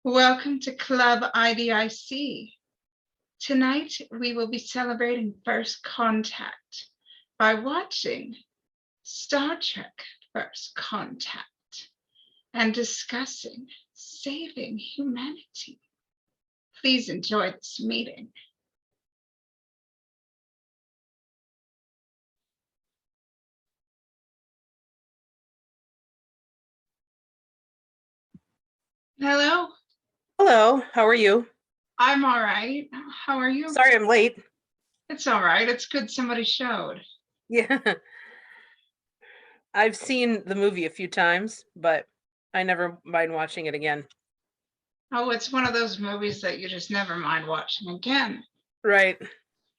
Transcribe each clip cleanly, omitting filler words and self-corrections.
Welcome to Club IDIC. Tonight, we will be celebrating First Contact by watching Star Trek First Contact and discussing saving humanity. Please enjoy this meeting. Hello. Hello, how are you? I'm all right. How are you? Sorry I'm late. It's all right. It's good somebody showed. Yeah. I've seen the movie a few times, but I never mind watching it again. Oh, it's one of those movies that you just never mind watching again. Right.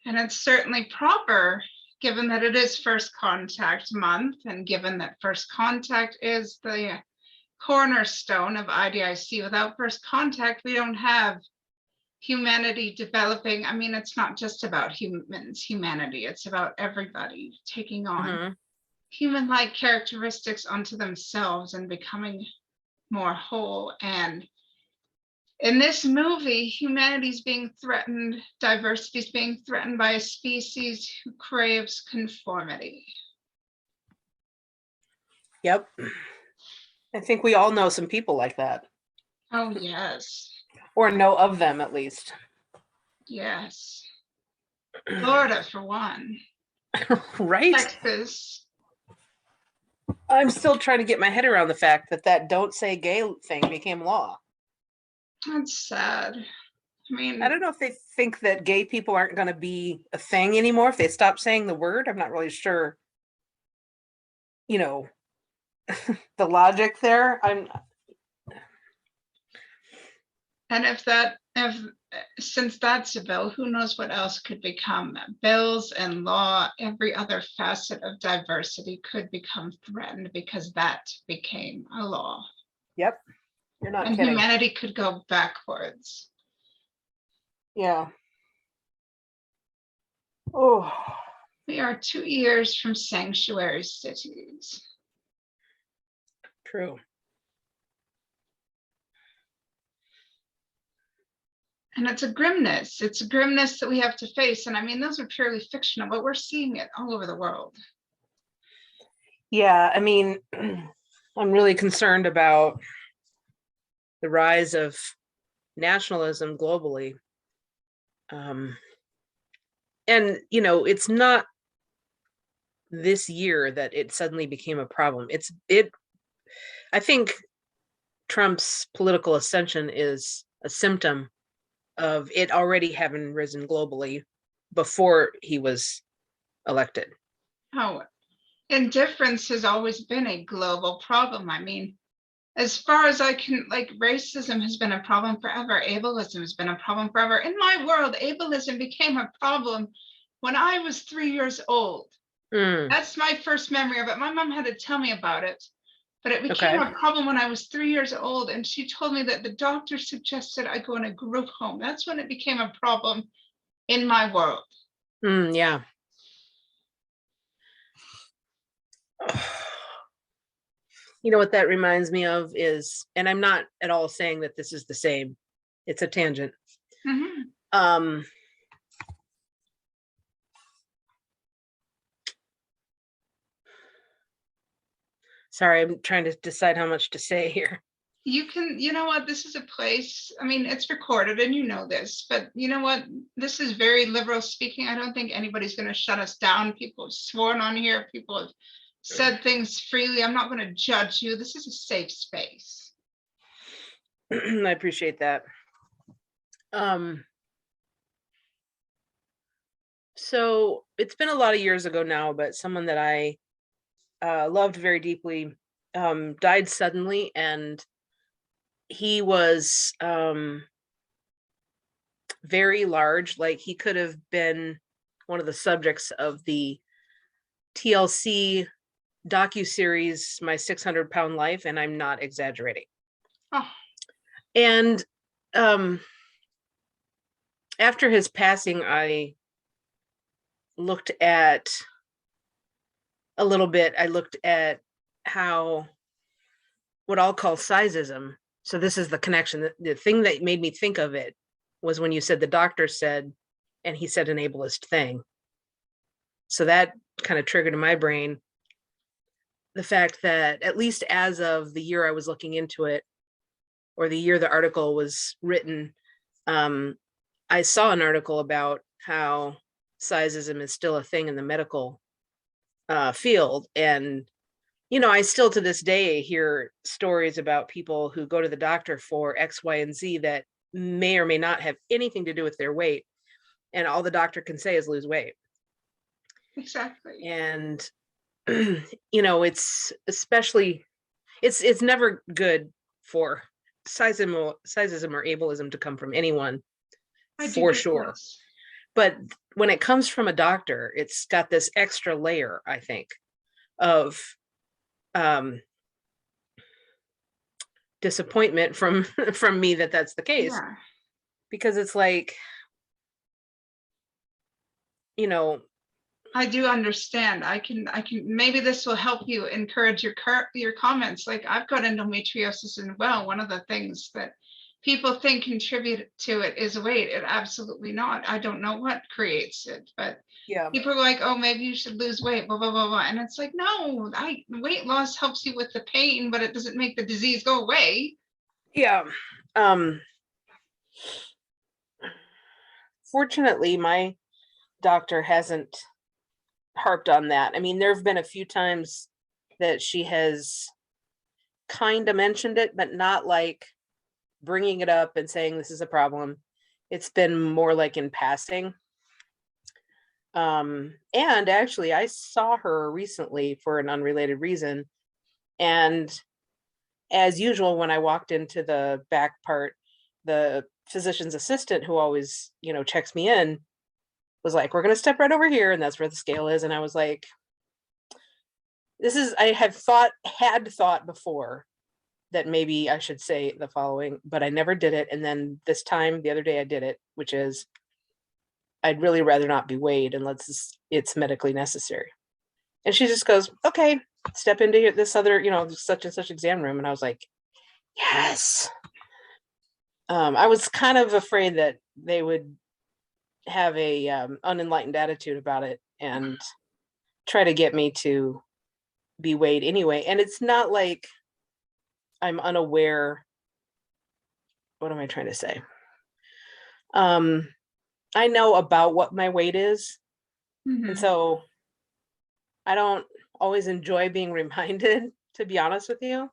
And it's certainly proper, given that it is First Contact Month, and given that First Contact is the cornerstone of IDIC. Without First Contact, we don't have humanity developing. I mean, it's not just about humanity, it's about everybody taking on human-like characteristics onto themselves and becoming more whole. And in this movie, humanity's being threatened, diversity's being threatened by a species who craves conformity. Yep. I think we all know some people like that. Oh, yes. Or know of them, at least. Yes. Florida, for one. Right? Texas. I'm still trying to get my head around the fact that that don't say gay thing became law. That's sad. I mean, I don't know if they think that gay people aren't going to be a thing anymore if they stop saying the word. I'm not really sure, you know, the logic there. And since that's a bill, who knows what else could become? Bills and law, every other facet of diversity could become threatened because that became a law. Yep. You're not and kidding. Humanity could go backwards. Yeah. Oh. We are 2 years from sanctuary cities. True. And it's a grimness. It's a grimness that we have to face. And I mean, those are purely fictional, but we're seeing it all over the world. Yeah, I mean, I'm really concerned about the rise of nationalism globally. And, you know, it's not this year that it suddenly became a problem. I think Trump's political ascension is a symptom of it already having risen globally before he was elected. Oh, indifference has always been a global problem. I mean, as far as I can, like, racism has been a problem forever. Ableism has been a problem forever. In my world, ableism became a problem when I was 3 years old. That's my first memory of it. My mom had to tell me about it, but it became a problem when I was 3 years old. And she told me that the doctor suggested I go in a group home. That's when it became a problem in my world. Yeah. You know what that reminds me of is, and I'm not at all saying that this is the same. It's a tangent. Sorry, I'm trying to decide how much to say here. You know what, this is a place, I mean, it's recorded and you know this, but you know what, this is very liberal speaking. I don't think anybody's going to shut us down. People have sworn on here, people have said things freely. I'm not going to judge you. This is a safe space. I appreciate that. So it's been a lot of years ago now, but someone that I loved very deeply died suddenly, and he was very large. Like, he could have been one of the subjects of the TLC docuseries My 600-Pound Life, and I'm not exaggerating. And after his passing, I looked at how what I'll call sizeism So this is the connection. The thing that made me think of it was when you said the doctor said, and he said an ableist thing. So that kind of triggered in my brain the fact that, at least as of the year I was looking into it, or the year the article was written, I saw an article about how sizeism is still a thing in the medical field. And, I still to this day hear stories about people who go to the doctor for X, Y, and Z that may or may not have anything to do with their weight. And all the doctor can say is lose weight. Exactly. And, it's especially, it's never good for sizeism or ableism to come from anyone, for sure. But when it comes from a doctor, it's got this extra layer, I think, of disappointment from me that's the case. Yeah. Because it's like, I do understand. I can maybe this will help you encourage your comments. Like, I've got endometriosis as well. One of the things that people think contribute to it is weight. It absolutely not. I don't know what creates it, but yeah, people are like, oh, maybe you should lose weight, blah, blah, blah, blah. And it's like, no, weight loss helps you with the pain, but it doesn't make the disease go away. Yeah. Fortunately, my doctor hasn't harped on that. I mean, there have been a few times that she has kind of mentioned it, but not like bringing it up and saying this is a problem. It's been more like in passing. And actually, I saw her recently for an unrelated reason. And as usual, when I walked into the back part, the physician's assistant, who always, checks me in, was like, we're going to step right over here. And that's where the scale is. And I was like, I had thought before that maybe I should say the following, but I never did it. And then the other day I did it, which is, I'd really rather not be weighed unless it's medically necessary. And she just goes, okay, step into this other, such and such exam room. And I was like, yes. I was kind of afraid that they would have a unenlightened attitude about it and try to get me to be weighed anyway. And it's not like I'm unaware. What am I trying to say? I know about what my weight is. Mm-hmm. And so I don't always enjoy being reminded, to be honest with you,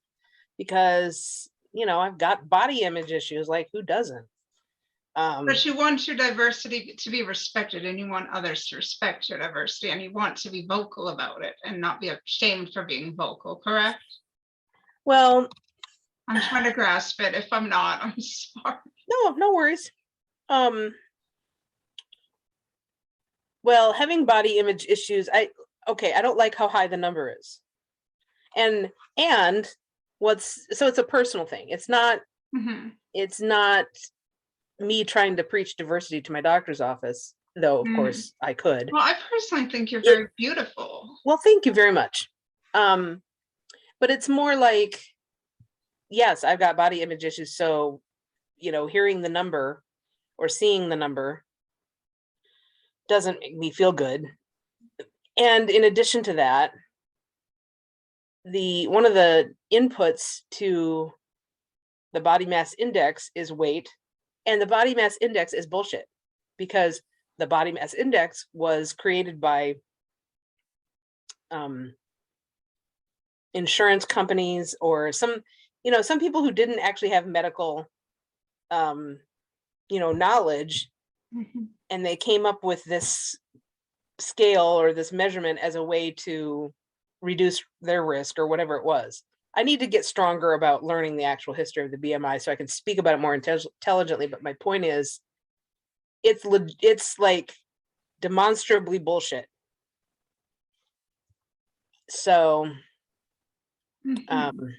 because, I've got body image issues. Like, who doesn't? But you want your diversity to be respected, and you want others to respect your diversity, and you want to be vocal about it and not be ashamed for being vocal, correct? Well, I'm trying to grasp it. If I'm not, I'm sorry. No worries. Well, having body image issues, I don't like how high the number is. And so it's a personal thing. It's not, it's not me trying to preach diversity to my doctor's office, though, of course, I could. Well, I personally think you're very beautiful. Well, thank you very much. But it's more like, yes, I've got body image issues. So, hearing the number or seeing the number doesn't make me feel good. And in addition to that, one of the inputs to the body mass index is weight, and the body mass index is bullshit, because the body mass index was created by insurance companies or some people who didn't actually have medical knowledge, and they came up with this scale or this measurement as a way to reduce their risk or whatever it was. I need to get stronger about learning the actual history of the BMI so I can speak about it more intelligently. But my point is, it's like demonstrably bullshit. So, and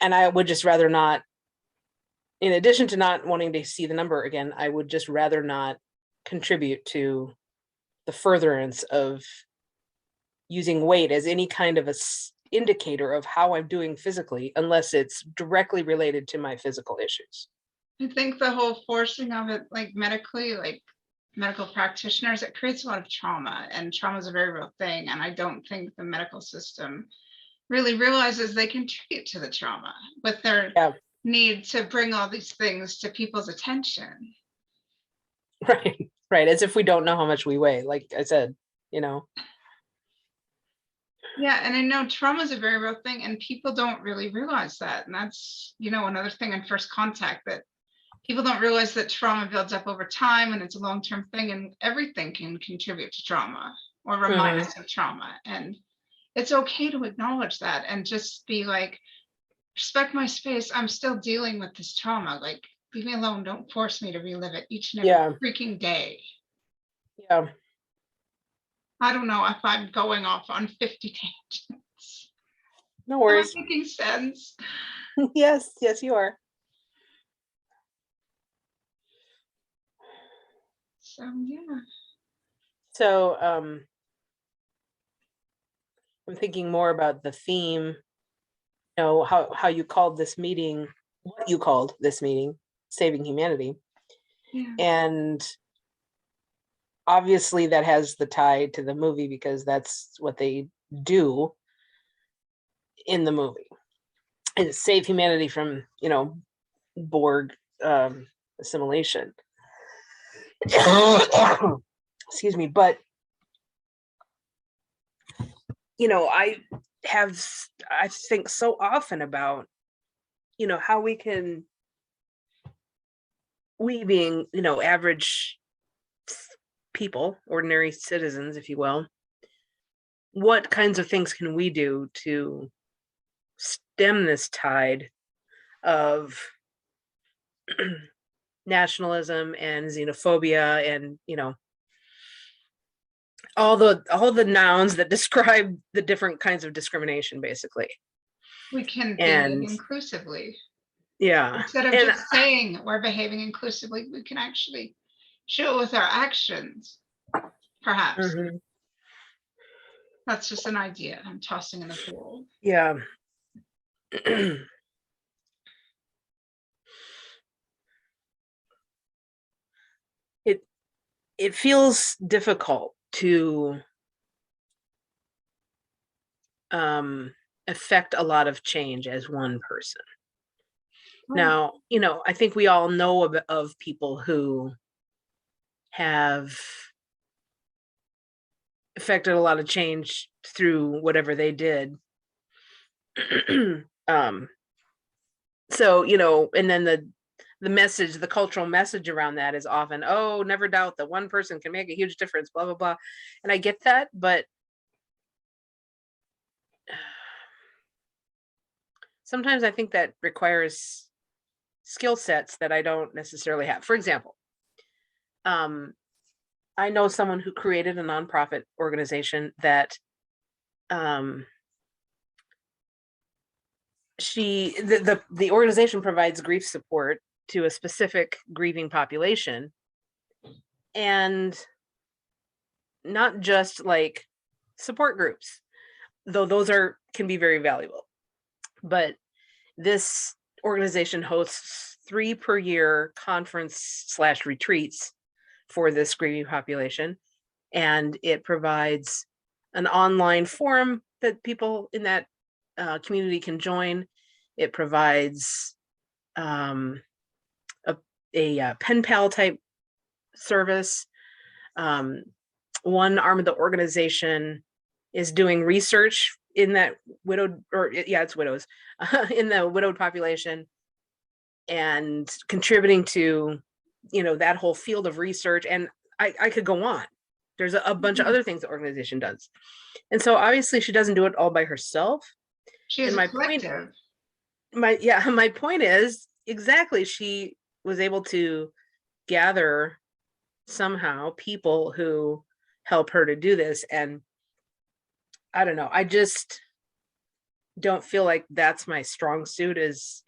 I would just rather not, in addition to not wanting to see the number again, I would just rather not contribute to the furtherance of using weight as any kind of indicator of how I'm doing physically unless it's directly related to my physical issues. I think the whole forcing of it, like medically, like medical practitioners, it creates a lot of trauma, and trauma is a very real thing. And I don't think the medical system really realizes they contribute to the trauma with their Yeah. need to bring all these things to people's attention. Right. Right. As if we don't know how much we weigh, like I said, you know. Yeah, and I know trauma is a very real thing, and people don't really realize that. And that's, another thing in first contact, that people don't realize that trauma builds up over time and it's a long-term thing, and everything can contribute to trauma or remind us of trauma. And it's okay to acknowledge that and just be like, respect my space. I'm still dealing with this trauma. Like, leave me alone. Don't force me to relive it each and every freaking day. Yeah. I don't know if I'm going off on 50 tangents. No worries. Am I making sense? Yes, you are. So yeah. So I'm thinking more about the theme, how you called this meeting, what you called this meeting, Saving Humanity. Yeah. And obviously that has the tie to the movie because that's what they do in the movie. And save humanity from, Borg assimilation. Excuse me, but I think so often about how we being average people, ordinary citizens, if you will, what kinds of things can we do to stem this tide of nationalism and xenophobia and all the nouns that describe the different kinds of discrimination, basically. We can behave inclusively. Yeah. Instead of just saying we're behaving inclusively, we can actually show it with our actions, perhaps. Mm-hmm. That's just an idea I'm tossing in the pool. Yeah. It feels difficult to affect a lot of change as one person. Oh. Now, I think we all know of people who have affected a lot of change through whatever they did. So, and then the message, the cultural message around that is often, oh, never doubt that one person can make a huge difference, blah, blah, blah. And I get that, but sometimes I think that requires skill sets that I don't necessarily have. For example, I know someone who created a nonprofit organization that the organization provides grief support to a specific grieving population, and not just like support groups, though those can be very valuable. But this organization hosts 3 per year conference/retreats for this grieving population, and it provides an online forum that people in that community can join. It provides a pen pal type service. One arm of the organization is doing research in that it's widows in the widowed population, and contributing to that whole field of research. And I could go on. There's a bunch of other things the organization does, and so obviously she doesn't do it all by herself. She is a collective. My point is exactly, she was able to gather somehow people who help her to do this. And I don't know, I just don't feel like that's my strong suit, is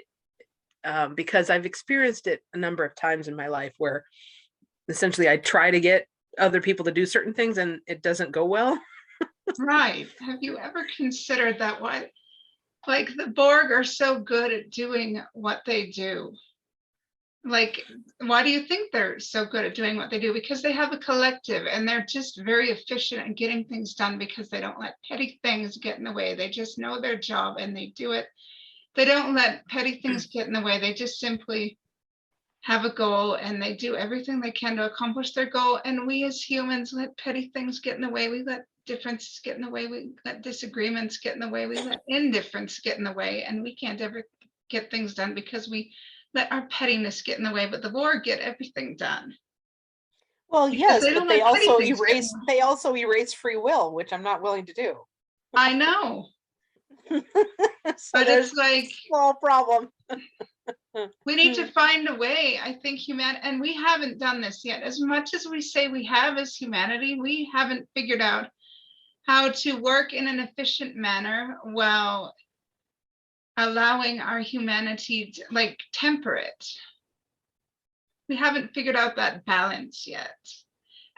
because I've experienced it a number of times in my life where essentially I try to get other people to do certain things and it doesn't go well. Right. Have you ever considered that what, like, the Borg are so good at doing what they do? Like, why do you think they're so good at doing what they do? Because they have a collective and they're just very efficient at getting things done because they don't let petty things get in the way. They just know their job and they do it. They don't let petty things get in the way. They just simply have a goal and they do everything they can to accomplish their goal. And we as humans let petty things get in the way. We let differences get in the way. We let disagreements get in the way. We let indifference get in the way. And we can't ever get things done because we let our pettiness get in the way. But the Borg get everything done. Well, Because yes, they but don't let petty things get in the way. they also erase free will, which I'm not willing to do. I know. So But there's it's like, a small problem. we need to find a way, I think, and we haven't done this yet. As much as we say we have as humanity, we haven't figured out how to work in an efficient manner while allowing our humanity to, like, temper it. We haven't figured out that balance yet.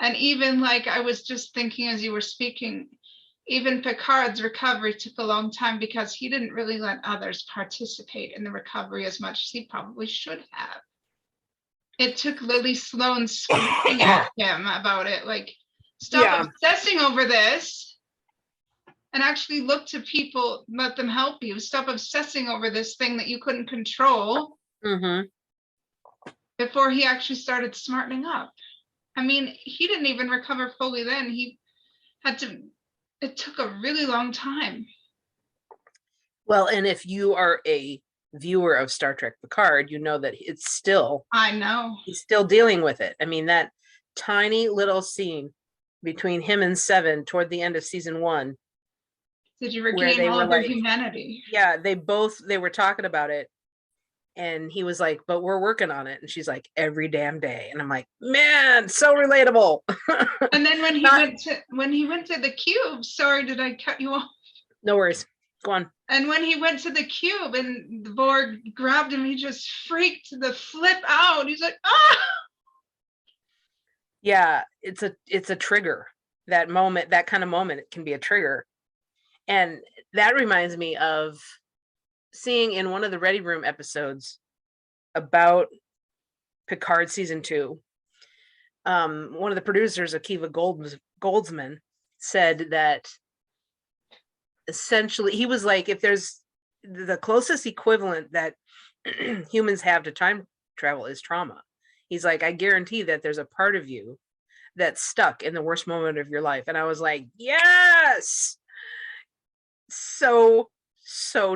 And even, like, I was just thinking as you were speaking, even Picard's recovery took a long time because he didn't really let others participate in the recovery as much as he probably should have. It took Lily Sloan screaming at him about it, like, stop obsessing over this and actually look to people, let them help you. Stop obsessing over this thing that you couldn't control. Before he actually started smartening up. I mean, he didn't even recover fully then. He had to, it took a really long time. Well, and if you are a viewer of Star Trek Picard, you know that it's still, I know. he's still dealing with it. I mean, that tiny little scene between him and Seven toward the end of season 1. Did you regain all of their humanity? Yeah, they were talking about it. And he was like, but we're working on it. And she's like, every damn day. And I'm like, man, so relatable. And then when he went to the cube, sorry, did I cut you off? No worries. Go on. And when he went to the cube and the Borg grabbed him, he just freaked the flip out. He's like, ah! Yeah, it's a trigger. That moment, that kind of moment, it can be a trigger. And that reminds me of seeing in one of the Ready Room episodes about Picard season 2, one of the producers, Akiva Goldsman, said that essentially he was like, if there's the closest equivalent that humans have to time travel is trauma. He's like, I guarantee that there's a part of you that's stuck in the worst moment of your life. And I was like, yes, so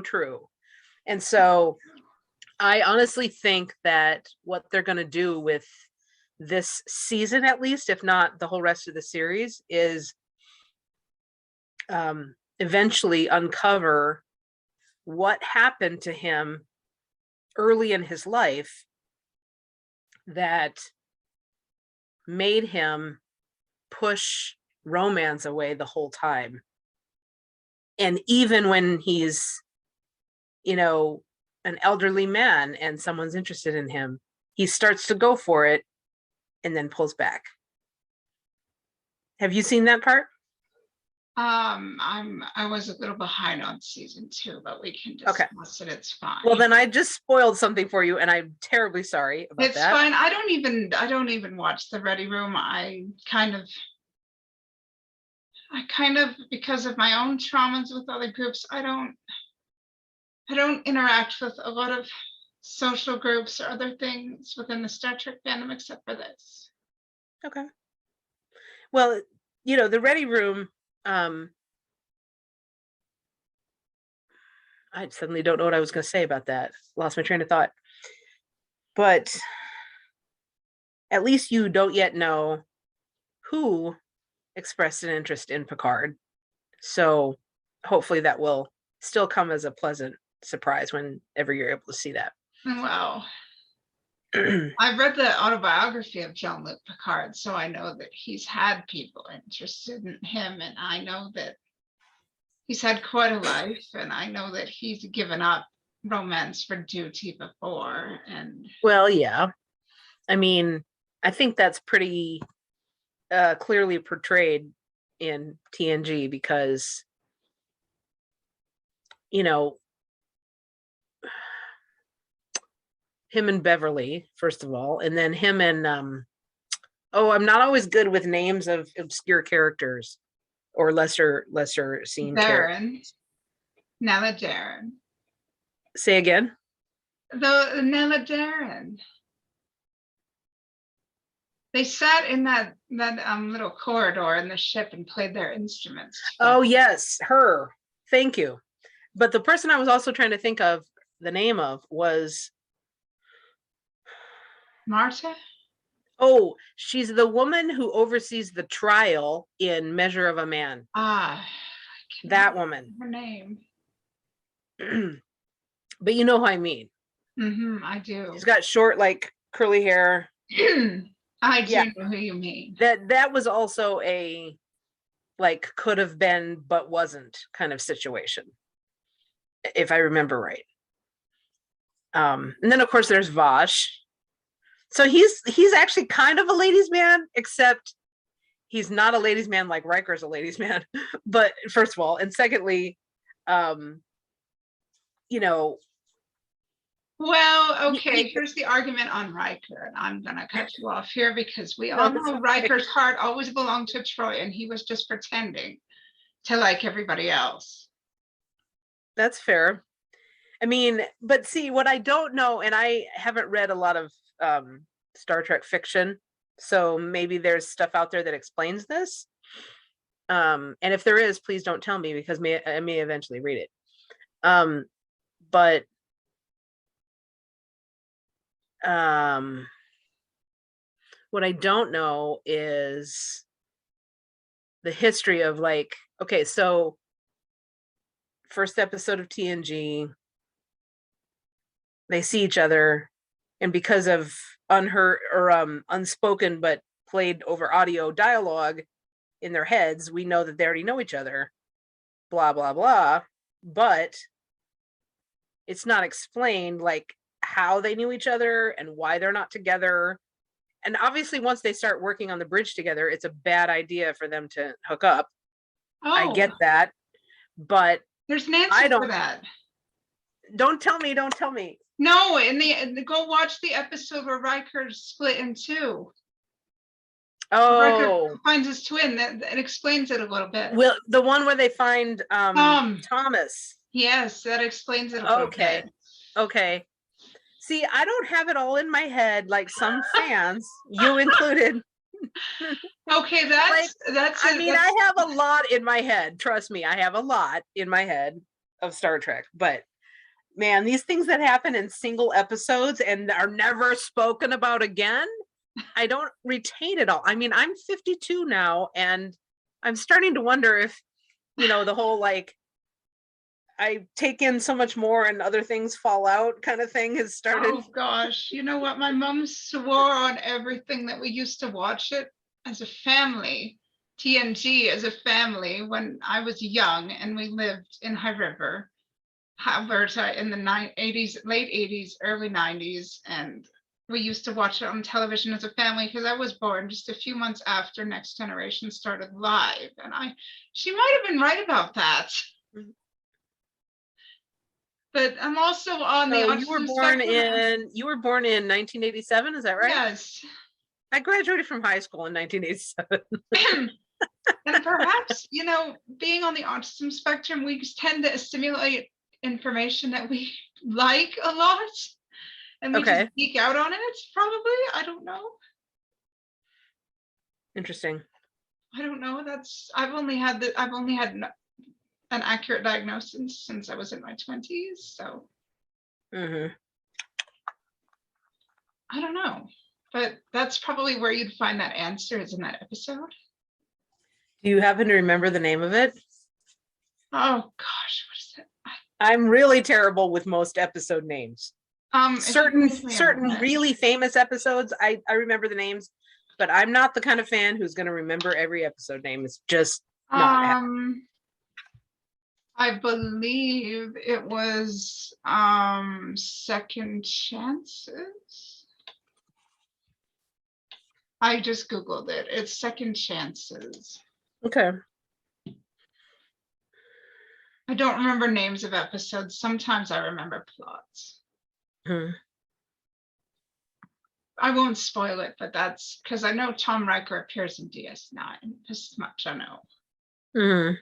true. And so I honestly think that what they're going to do with this season, at least, if not the whole rest of the series, is eventually uncover what happened to him early in his life that made him push romance away the whole time. And even when he's, an elderly man and someone's interested in him, he starts to go for it and then pulls back. Have you seen that part? I was a little behind on season 2, but we can discuss it. It's fine. Well, then I just spoiled something for you, and I'm terribly sorry about that. It's fine. I don't even watch the Ready Room. I kind of, because of my own traumas with other groups, I don't interact with a lot of social groups or other things within the Star Trek fandom except for this. Okay. Well, the Ready Room, I suddenly don't know what I was going to say about that. Lost my train of thought. But at least you don't yet know who expressed an interest in Picard. So hopefully that will still come as a pleasant surprise whenever you're able to see that. Well, I've read the autobiography of Jean-Luc Picard, so I know that he's had people interested in him, and I know that he's had quite a life, and I know that he's given up romance for duty before. And well, yeah, I mean, I think that's pretty clearly portrayed in TNG because, you know, him and Beverly, first of all, and then him and I'm not always good with names of obscure characters or lesser seen characters. Nella Darren. Say again? The Nella Darren. They sat in that little corridor in the ship and played their instruments. Oh yes, her. Thank you. But the person I was also trying to think of the name of was Marta. Oh, she's the woman who oversees the trial in Measure of a Man. That woman. Her name. But you know who I mean. I do. She's got short, like curly hair. I do know who you mean. That was also a like could have been but wasn't kind of situation, if I remember right. And then of course there's Vosh. So he's actually kind of a ladies' man, except he's not a ladies' man like Riker's a ladies' man. But first of all, and secondly, you know. Well, okay, here's the argument on Riker, and I'm gonna cut you off here because we all know Riker's heart always belonged to Troy, and he was just pretending to like everybody else. That's fair. I mean, but see, what I don't know, and I haven't read a lot of Star Trek fiction, so maybe there's stuff out there that explains this. And if there is, please don't tell me because I may eventually read it. But what I don't know is the history of like, okay, so first episode of TNG, they see each other, and because of unheard or unspoken but played over audio dialogue in their heads, we know that they already know each other, blah blah blah, but it's not explained like how they knew each other and why they're not together. And obviously once they start working on the bridge together, it's a bad idea for them to hook up. I get that, but there's an answer for that. Don't tell me. No, go watch the episode where Riker's split in two. Oh, Riker finds his twin. That explains it a little bit. Well, the one where they find Thomas. Yes, that explains it a little bit. Okay. See, I don't have it all in my head like some fans, you included. Okay, that's. I have a lot in my head. Trust me, I have a lot in my head of Star Trek. But man, these things that happen in single episodes and are never spoken about again, I don't retain it all. I mean, I'm 52 now, and I'm starting to wonder if, the whole like, I take in so much more and other things fall out kind of thing has started. Oh gosh, you know what? My mom swore on everything that we used to watch it as a family, TNG as a family, when I was young and we lived in High River, Alberta in the late 80s, early 90s. And we used to watch it on television as a family because I was born just a few months after Next Generation started live. And she might have been right about that. Mm-hmm. But I'm also on the autism you were born in 1987, is that right? Yes. I graduated from high school in 1987. And perhaps, being on the autism spectrum, we tend to assimilate information that we like a lot. And we just geek out on it, probably. I don't know. Interesting. I don't know. I've only had an accurate diagnosis since I was in my 20s, so I don't know, but that's probably where you'd find that answer is in that episode. Do you happen to remember the name of it? Oh gosh, what is it? I'm really terrible with most episode names. Certain really famous episodes, I remember the names, but I'm not the kind of fan who's going to remember every episode name. It's just not happening. I believe it was Second Chances. I just Googled it. It's Second Chances. Okay. don't remember names of episodes. Sometimes I remember plots. Hmm. I won't spoil it, but that's because I know Tom Riker appears in DS9. This much I know. Hmm.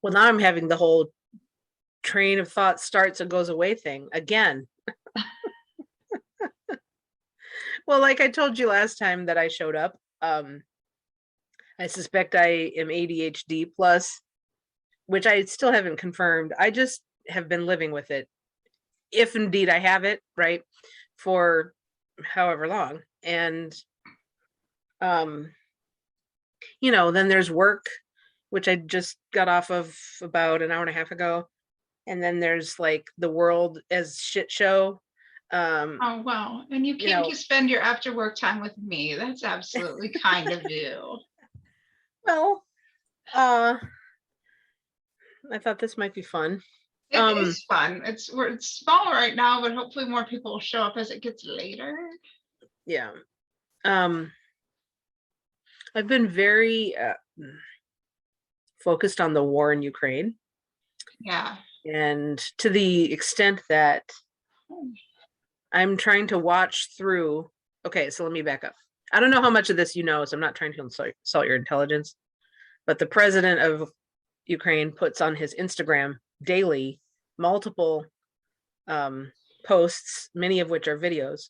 Well, now I'm having the whole train of thought starts and goes away thing again. Well, like I told you last time that I showed up, I suspect I am ADHD plus, which I still haven't confirmed. I just have been living with it, if indeed I have it, right, for however long. And then there's work, which I just got off of about an hour and a half ago. And then there's like the world as shit show. Oh, wow. And you came to spend your after work time with me. That's absolutely kind of you. Well, I thought this might be fun. It is fun. It's small right now, but hopefully more people will show up as it gets later. Yeah. I've been very focused on the war in Ukraine. Yeah. And to the extent that I'm trying to watch through. Okay, so let me back up. I don't know how much of this you know, so I'm not trying to insult your intelligence. But the president of Ukraine puts on his Instagram daily multiple posts, many of which are videos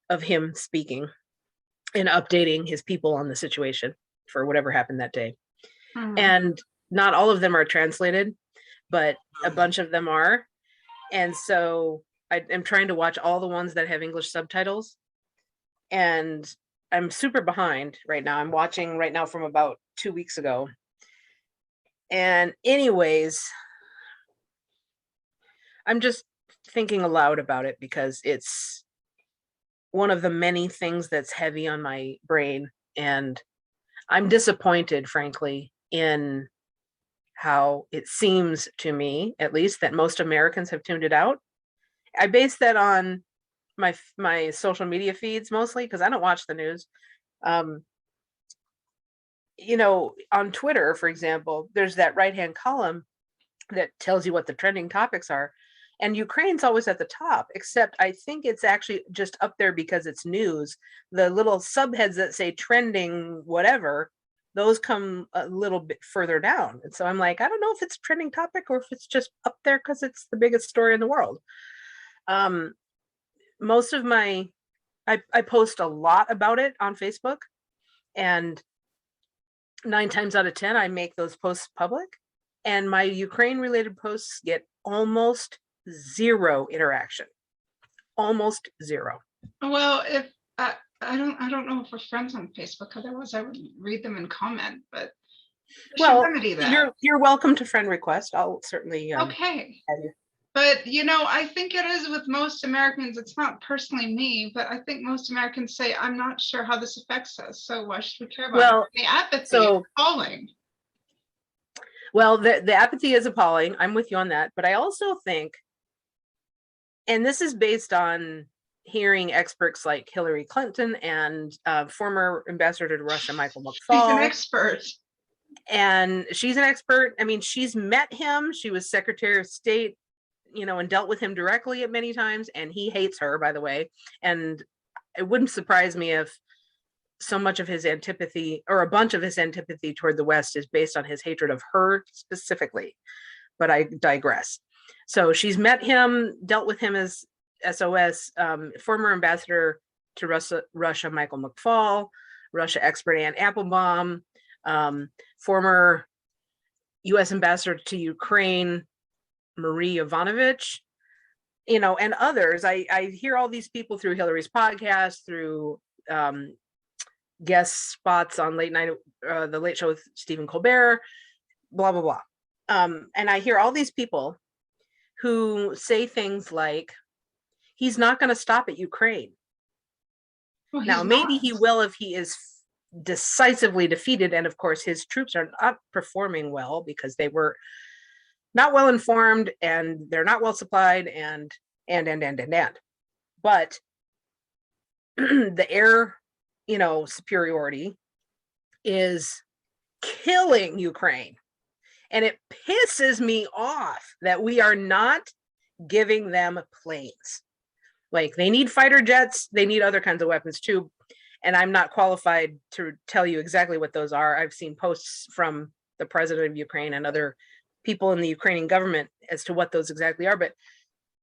of him speaking and updating his people on the situation for whatever happened that day. And not all of them are translated, but a bunch of them are. And so I am trying to watch all the ones that have English subtitles. And I'm super behind right now. I'm watching right now from about 2 weeks ago. And anyways, I'm just thinking aloud about it because it's one of the many things that's heavy on my brain. And I'm disappointed, frankly, in how it seems to me, at least, that most Americans have tuned it out. I base that on my social media feeds mostly because I don't watch the news. On Twitter, for example, there's that right-hand column that tells you what the trending topics are. And Ukraine's always at the top, except I think it's actually just up there because it's news. The little subheads that say trending whatever, those come a little bit further down. And so I'm like, I don't know if it's trending topic or if it's just up there because it's the biggest story in the world. Most of I post a lot about it on Facebook, and 9 times out of 10, I make those posts public. And my Ukraine-related posts get almost zero interaction, almost zero. Well, if I don't know if we're friends on Facebook. Otherwise, I would read them and comment. But well, remedy that. You're welcome to friend request. I'll certainly okay. But I think it is with most Americans. It's not personally me, but I think most Americans say, "I'm not sure how this affects us, so why should we care about it?" The apathy is appalling. Well, the apathy is appalling. I'm with you on that. But I also think, and this is based on hearing experts like Hillary Clinton and former ambassador to Russia, Michael McFaul. She's an expert. And she's an expert. I mean, she's met him. She was Secretary of State, and dealt with him directly at many times. And he hates her, by the way. And it wouldn't surprise me if so much of his antipathy, or a bunch of his antipathy toward the West, is based on his hatred of her specifically. But I digress. So she's met him, dealt with him as SOS, former ambassador to Russia, Michael McFaul, Russia expert Ann Applebaum, former U.S. ambassador to Ukraine, Marie Ivanovich, and others. I hear all these people through Hillary's podcast, through guest spots on the Late Show with Stephen Colbert, blah, blah, blah. And I hear all these people who say things like, he's not going to stop at Ukraine. Well, now, maybe he will if he is decisively defeated. And of course, his troops are not performing well because they were not well informed and they're not well supplied and. But the air, superiority is killing Ukraine. And it pisses me off that we are not giving them planes. Like, they need fighter jets, they need other kinds of weapons too. And I'm not qualified to tell you exactly what those are. I've seen posts from the president of Ukraine and other people in the Ukrainian government as to what those exactly are, but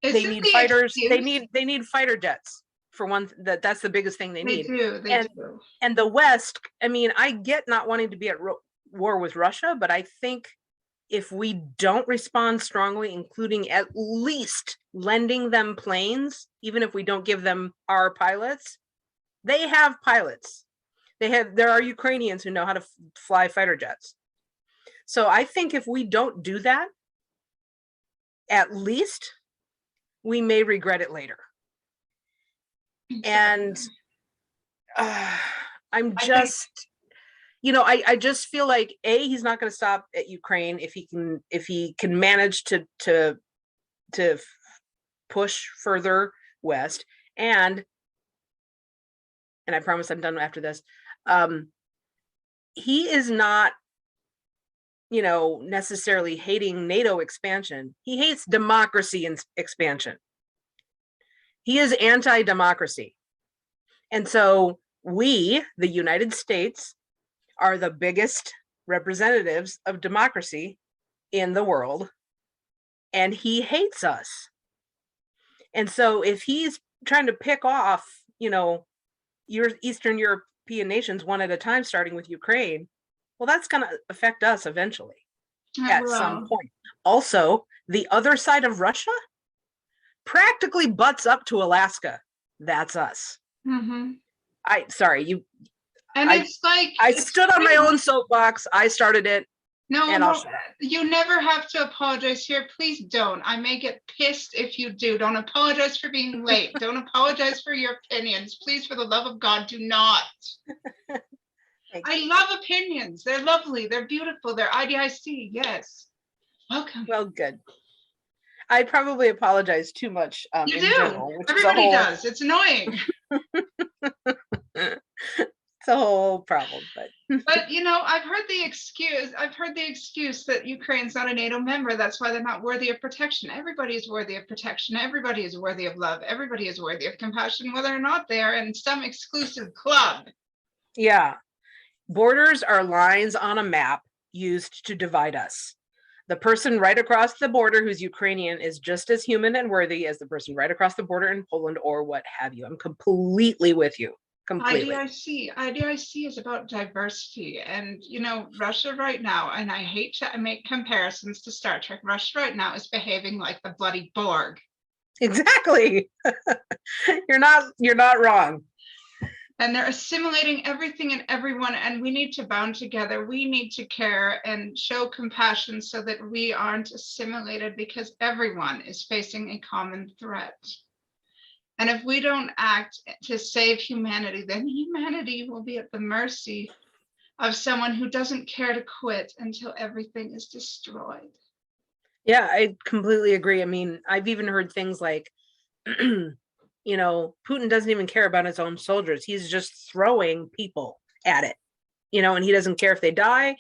they need fighters. They need fighter jets for one. That's the biggest thing they need. They do. And the West, I mean, I get not wanting to be at war with Russia, but I think if we don't respond strongly, including at least lending them planes, even if we don't give them our pilots, they have pilots. There are Ukrainians who know how to fly fighter jets. So I think if we don't do that, at least we may regret it later. And I'm just, I just feel like he's not going to stop at Ukraine if he can manage to push further west. And I promise I'm done after this. He is not, necessarily hating NATO expansion. He hates democracy and expansion. He is anti-democracy. And so we, the United States, are the biggest representatives of democracy in the world, and he hates us. And so if he's trying to pick off, your Eastern European nations one at a time, starting with Ukraine, well, that's going to affect us eventually at some point. Also, the other side of Russia practically butts up to Alaska. That's us. Mm-hmm. It's like I stood on my own soapbox. I started it. No, you never have to apologize here. Please don't. I may get pissed if you do. Don't apologize for being late. Don't apologize for your opinions. Please, for the love of God, do not. I love opinions. They're lovely. They're beautiful. They're IDIC. Yes. Welcome. Well, good. I probably apologize too much. You do. General, everybody does. It's annoying. It's a whole problem, but I've heard the excuse that Ukraine's not a NATO member. That's why they're not worthy of protection. Everybody is worthy of protection. Everybody is worthy of love. Everybody is worthy of compassion, whether or not they are in some exclusive club. Yeah. Borders are lines on a map used to divide us. The person right across the border who's Ukrainian is just as human and worthy as the person right across the border in Poland or what have you. I'm completely with you. Completely. IDIC is about diversity, and Russia right now, and I hate to make comparisons to Star Trek, Russia right now is behaving like the bloody Borg. Exactly. You're not wrong. And they're assimilating everything and everyone, and we need to bond together. We need to care and show compassion so that we aren't assimilated, because everyone is facing a common threat. And if we don't act to save humanity, then humanity will be at the mercy of someone who doesn't care to quit until everything is destroyed. Yeah, I completely agree. I mean, I've even heard things like, Putin doesn't even care about his own soldiers. He's just throwing people at it, and he doesn't care if they die,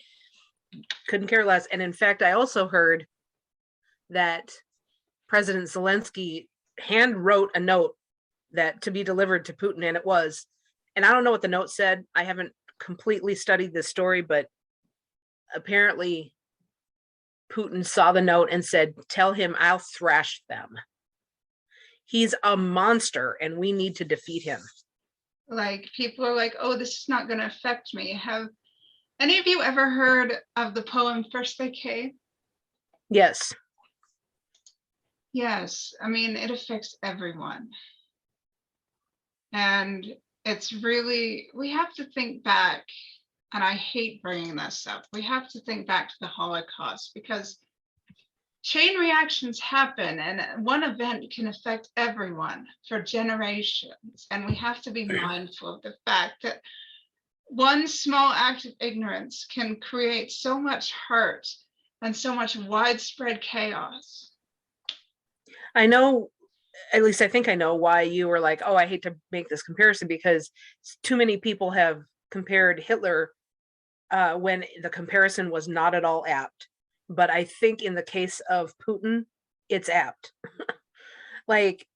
couldn't care less. And in fact, I also heard that President Zelensky hand wrote a note that to be delivered to Putin, and it was, and I don't know what the note said. I haven't completely studied this story, but apparently Putin saw the note and said, "Tell him I'll thrash them. He's a monster and we need to defeat him." Like, people are like, oh, this is not going to affect me. Have any of you ever heard of the poem First They Came? Yes. Yes. I mean, it affects everyone. And it's really, we have to think back, and I hate bringing this up. We have to think back to the Holocaust, because chain reactions happen, and one event can affect everyone for generations. And we have to be mindful of the fact that one small act of ignorance can create so much hurt and so much widespread chaos. I know at least I think I know why you were like, oh, I hate to make this comparison, because too many people have compared Hitler when the comparison was not at all apt. But I think in the case of Putin, it's apt. Like,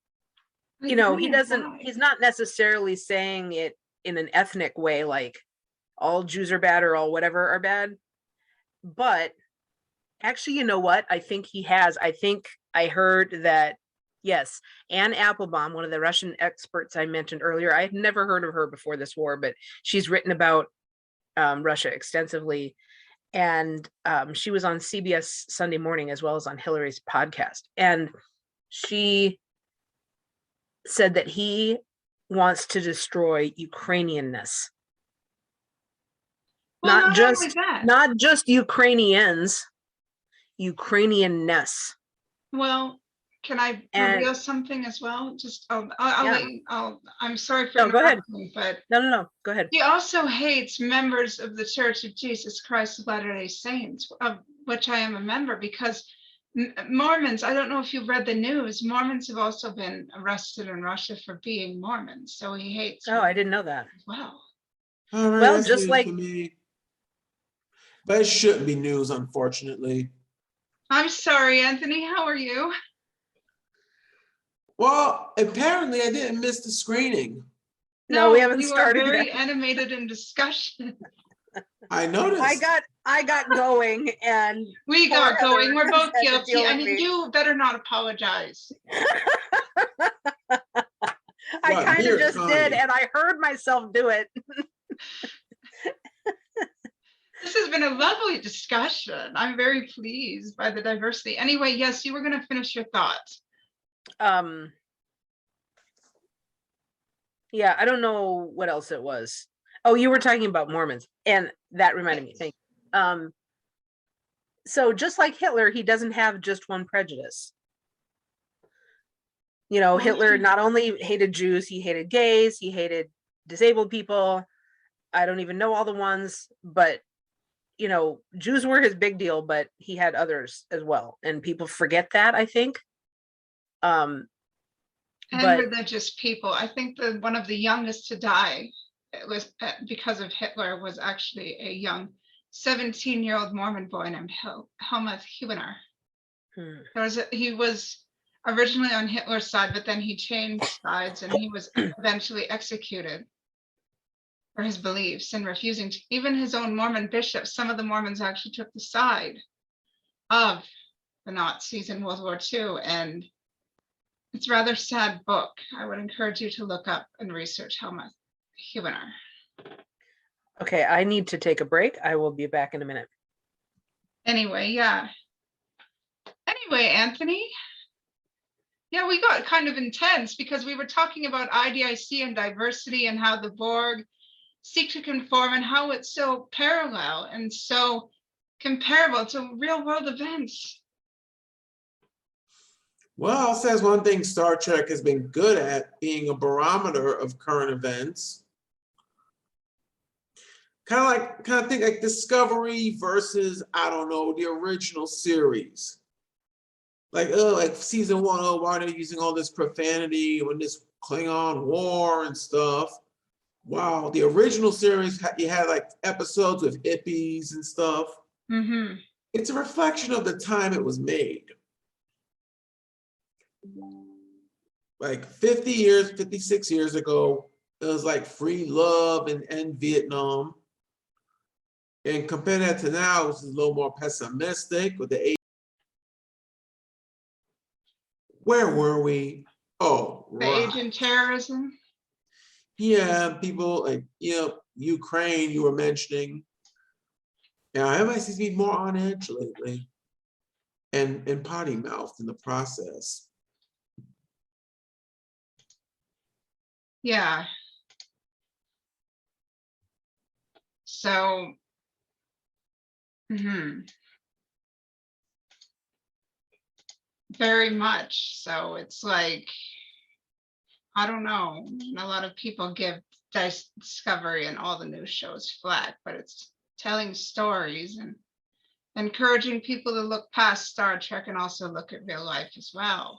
Like, why and he's why? not necessarily saying it in an ethnic way, like all Jews are bad or all whatever are bad. But actually, you know what? I think I heard that, yes, Anne Applebaum, one of the Russian experts I mentioned earlier, I had never heard of her before this war, but she's written about Russia extensively. And she was on CBS Sunday Morning as well as on Hillary's podcast. And she said that he wants to destroy Ukrainianness. Well, Not not only just that. not just Ukrainians, Ukrainianness. Well, can I And reveal something as well? Just I'll yeah, let you. I'm sorry for no, go ahead. interrupting, but No, go ahead. he also hates members of the Church of Jesus Christ of Latter-day Saints, of which I am a member, because Mormons, I don't know if you've read the news, Mormons have also been arrested in Russia for being Mormons. So he hates Oh, I didn't know that. as well. All right, Well, that's just news to like, me. But it shouldn't be news, unfortunately. I'm sorry, Anthony. How are you? Well, apparently I didn't miss the screening. no, we haven't you were started very yet. animated in discussion. I noticed. I got going, and We poor got going. Heather We're both had to guilty, deal with and me. you better not apologize. I What, kind me of or just Connie? did, and I heard myself do it. This has been a lovely discussion. I'm very pleased by the diversity. Anyway, yes, you were going to finish your thoughts. Yeah, I don't know what else it was. Oh, you were talking about Mormons, and that reminded me. Thank you. So just like Hitler, he doesn't have just one prejudice. Hitler not only hated Jews, he hated gays, he hated disabled people. I don't even know all the ones, but Jews were his big deal, but he had others as well. And people forget that, I think. And But religious people. I think that one of the youngest to die, it was because of Hitler, was actually a young 17-year-old Mormon boy named Helmuth Huener. He was originally on Hitler's side, but then he changed sides and he was eventually executed for his beliefs and refusing to. Even his own Mormon bishops, some of the Mormons actually took the side of the Nazis in World War II. And it's a rather sad book. I would encourage you to look up and research Helmuth Huener. okay, I need to take a break. I will be back in a minute. Anyway, yeah. Anyway, Anthony. Yeah, we got kind of intense because we were talking about IDIC and diversity and how the Borg seek to conform and how it's so parallel and so comparable to real world events. Well, says one thing Star Trek has been good at, being a barometer of current events. Kind of think like Discovery versus, I don't know, the original series. Like season 1, why are they using all this profanity when this Klingon war and stuff? Wow, the original series, you had like episodes with hippies and stuff. Mm-hmm. It's a reflection of the time it was made. Like 56 years ago, it was like free love and Vietnam. And compare that to now, which is a little more pessimistic with the age. Where were we? Oh, The right. Asian terrorism. Yeah, people like, Ukraine you were mentioning. Yeah, everybody seems to be more on edge lately. And potty mouthed in the process. Yeah. So, very much. So it's like, I don't know. A lot of people give Discovery and all the news shows flack, but it's telling stories and encouraging people to look past Star Trek and also look at real life as well.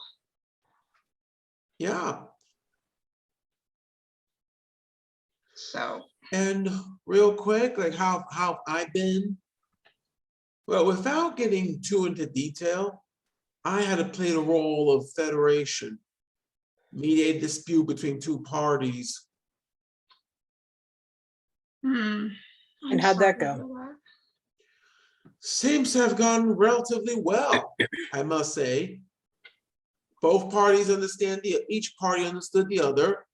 Yeah. So, And real quick, like how I've been, well, without getting too into detail, I had to play the role of federation, mediate a dispute between two parties. I'm And how'd that sorry go? to hear that. Seems to have gone relatively well, I must say. Both parties understand each party understood the other,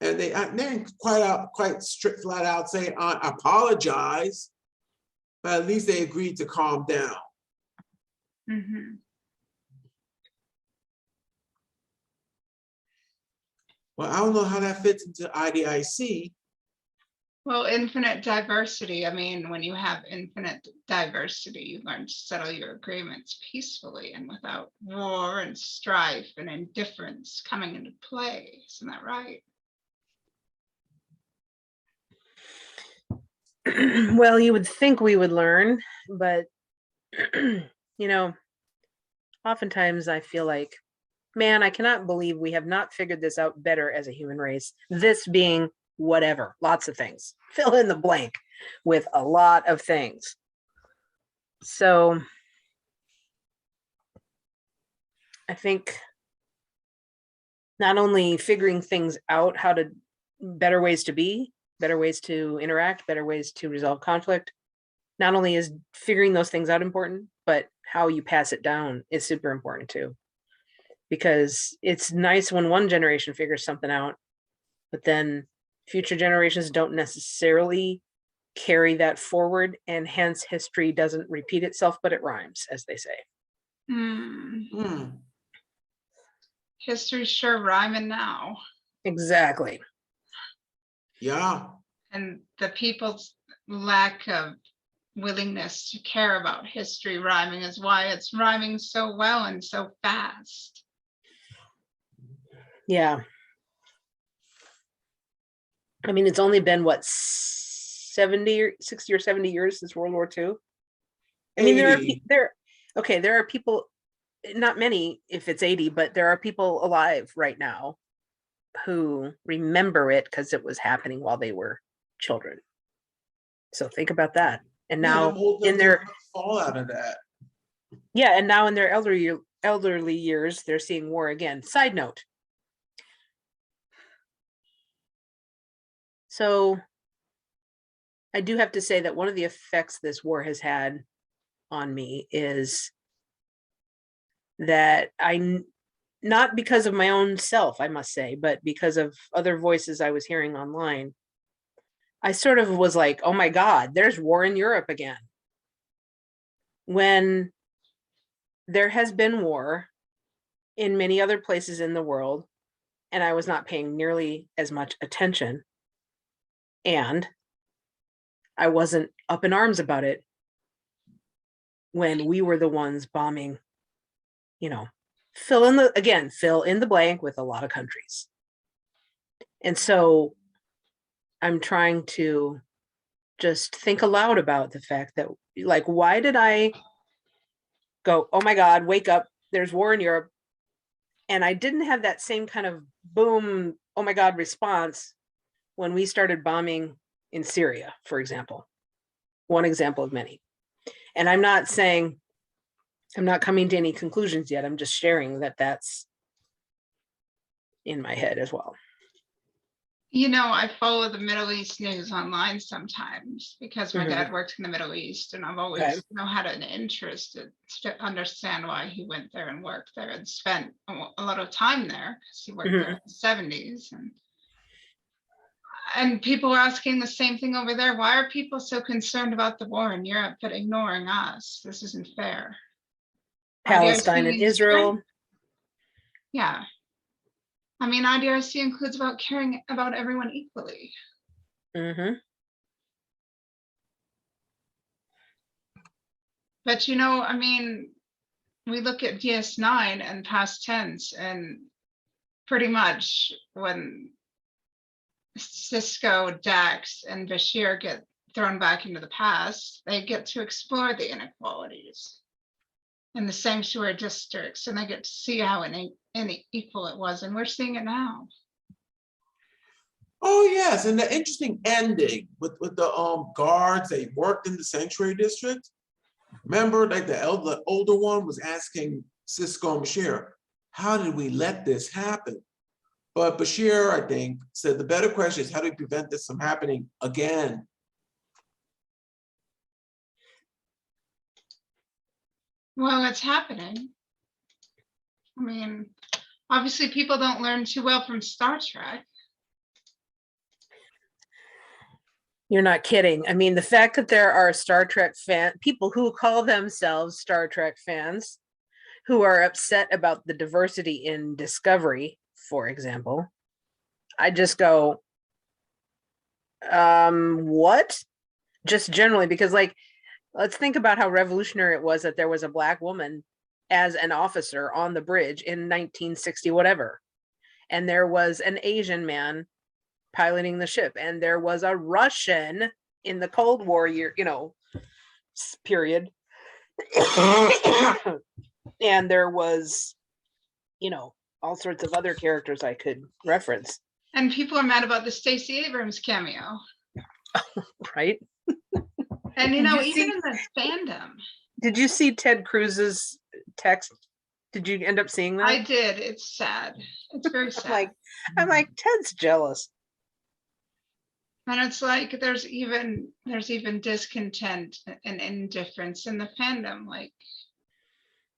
and they didn't quite strict flat out say I apologize, but at least they agreed to calm down. Mhm. Well, I don't know how that fits into IDIC. Well, infinite diversity. I mean, when you have infinite diversity, you learn to settle your agreements peacefully and without war and strife and indifference coming into play. Isn't that right? Well, you would think we would learn, but you know, oftentimes I feel like, man, I cannot believe we have not figured this out better as a human race. This being whatever, lots of things. Fill in the blank with a lot of things. So I think not only figuring things out, how to better ways to be, better ways to interact, better ways to resolve conflict, not only is figuring those things out important, but how you pass it down is super important too. Because it's nice when one generation figures something out, but then future generations don't necessarily carry that forward, and hence history doesn't repeat itself, but it rhymes, as they say. History's sure rhyming now. Exactly. Yeah. And the people's lack of willingness to care about history rhyming is why it's rhyming so well and so fast. Yeah. I mean, it's only been what, 70 or 60 or 70 years since World War II. I mean, there are people, not many if it's 80, but there are people alive right now who remember it because it was happening while they were children. So think about that. And now in their fallout of that. Yeah, and now in their elderly years, they're seeing war again. Side note. So I do have to say that one of the effects this war has had on me is that not because of my own self, I must say, but because of other voices I was hearing online, I sort of was like, oh my God, there's war in Europe again. When there has been war in many other places in the world, and I was not paying nearly as much attention, and I wasn't up in arms about it when we were the ones bombing, fill in the blank with a lot of countries. And so I'm trying to just think aloud about the fact that, like, why did I go, oh my God, wake up, there's war in Europe? And I didn't have that same kind of boom, oh my God response when we started bombing in Syria, for example. One example of many. And I'm not coming to any conclusions yet. I'm just sharing that that's in my head as well. I follow the Middle East news online sometimes because my dad worked in the Middle East, and I've always had an interest to understand why he went there and worked there and spent a lot of time there because he worked there in the 70s. And people are asking the same thing over there. Why are people so concerned about the war in Europe but ignoring us? This isn't fair. Palestine and Israel. Yeah. I mean, IDIC includes about caring about everyone equally. But, I mean, we look at DS9 and past tense, and pretty much when Cisco, Dax, and Bashir get thrown back into the past, they get to explore the inequalities. in the sanctuary districts, and they get to see how unequal it was, and we're seeing it now. Oh yes, and the interesting ending with the guards, they worked in the sanctuary district. Remember, like the older one was asking Cisco and Bashir, how did we let this happen? But Bashir, I think, said the better question is how do we prevent this from happening again? Well, it's happening. I mean, obviously people don't learn too well from Star Trek. You're not kidding. I mean, the fact that there are Star Trek people who call themselves Star Trek fans who are upset about the diversity in Discovery, for example, I just go, what? Just generally, because like, let's think about how revolutionary it was that there was a Black woman as an officer on the bridge in 1960, whatever. And there was an Asian man piloting the ship, and there was a Russian in the Cold War year, period. And there was, all sorts of other characters I could reference. And people are mad about the Stacey Abrams cameo. Right? And even in the fandom. Did you see Ted Cruz's text? Did you end up seeing that? I did. It's sad. It's very sad. I'm like, Ted's jealous. And it's like there's even discontent and indifference in the fandom. Like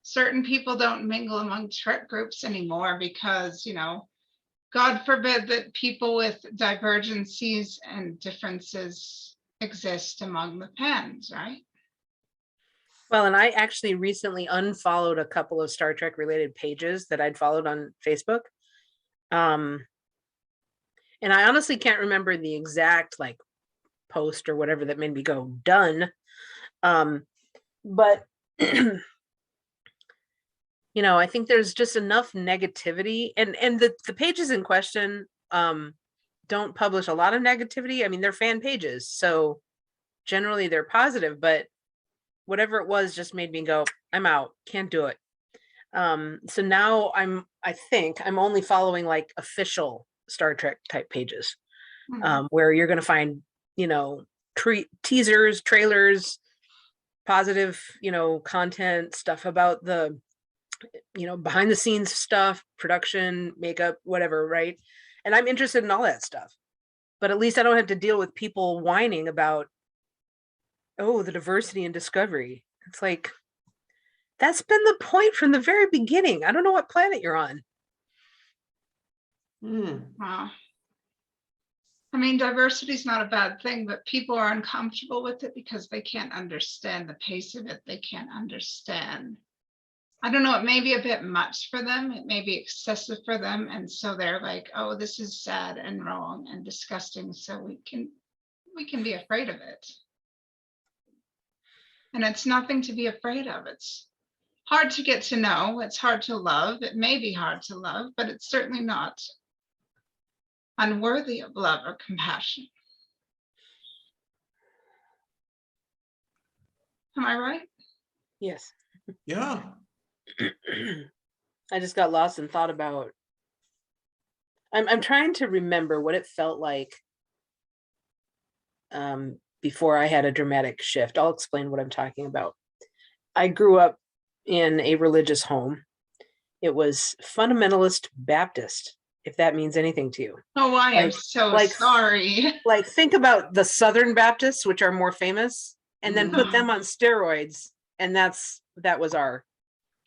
certain people don't mingle among Trek groups anymore because, God forbid that people with divergencies and differences exist among the fans, right? Well, and I actually recently unfollowed a couple of Star Trek related pages that I'd followed on Facebook. And I honestly can't remember the exact post or whatever that made me go done. But I think there's just enough negativity, and the pages in question don't publish a lot of negativity. I mean, they're fan pages, so generally they're positive, but whatever it was just made me go, I'm out, can't do it. So now I think I'm only following official Star Trek type pages, where you're going to find, teasers, trailers, positive, content, stuff about the, behind the scenes stuff, production, makeup, whatever. Right. And I'm interested in all that stuff, but at least I don't have to deal with people whining about, oh, the diversity in Discovery. It's like, that's been the point from the very beginning. I don't know what planet you're on. Wow. I mean, diversity is not a bad thing, but people are uncomfortable with it because they can't understand the pace of it. They can't understand. I don't know, it may be a bit much for them. It may be excessive for them. And so they're like, oh, this is sad and wrong and disgusting. So we can be afraid of it. And it's nothing to be afraid of. It's hard to get to know. It's hard to love. It may be hard to love, but it's certainly not unworthy of love or compassion. Am I right? Yes. Yeah. I just got lost and thought about, I'm trying to remember what it felt like before I had a dramatic shift. I'll explain what I'm talking about. I grew up in a religious home. It was fundamentalist Baptist, if that means anything to you. Oh, I am so sorry. Think about the Southern Baptists, which are more famous, and then put them on steroids. And that was our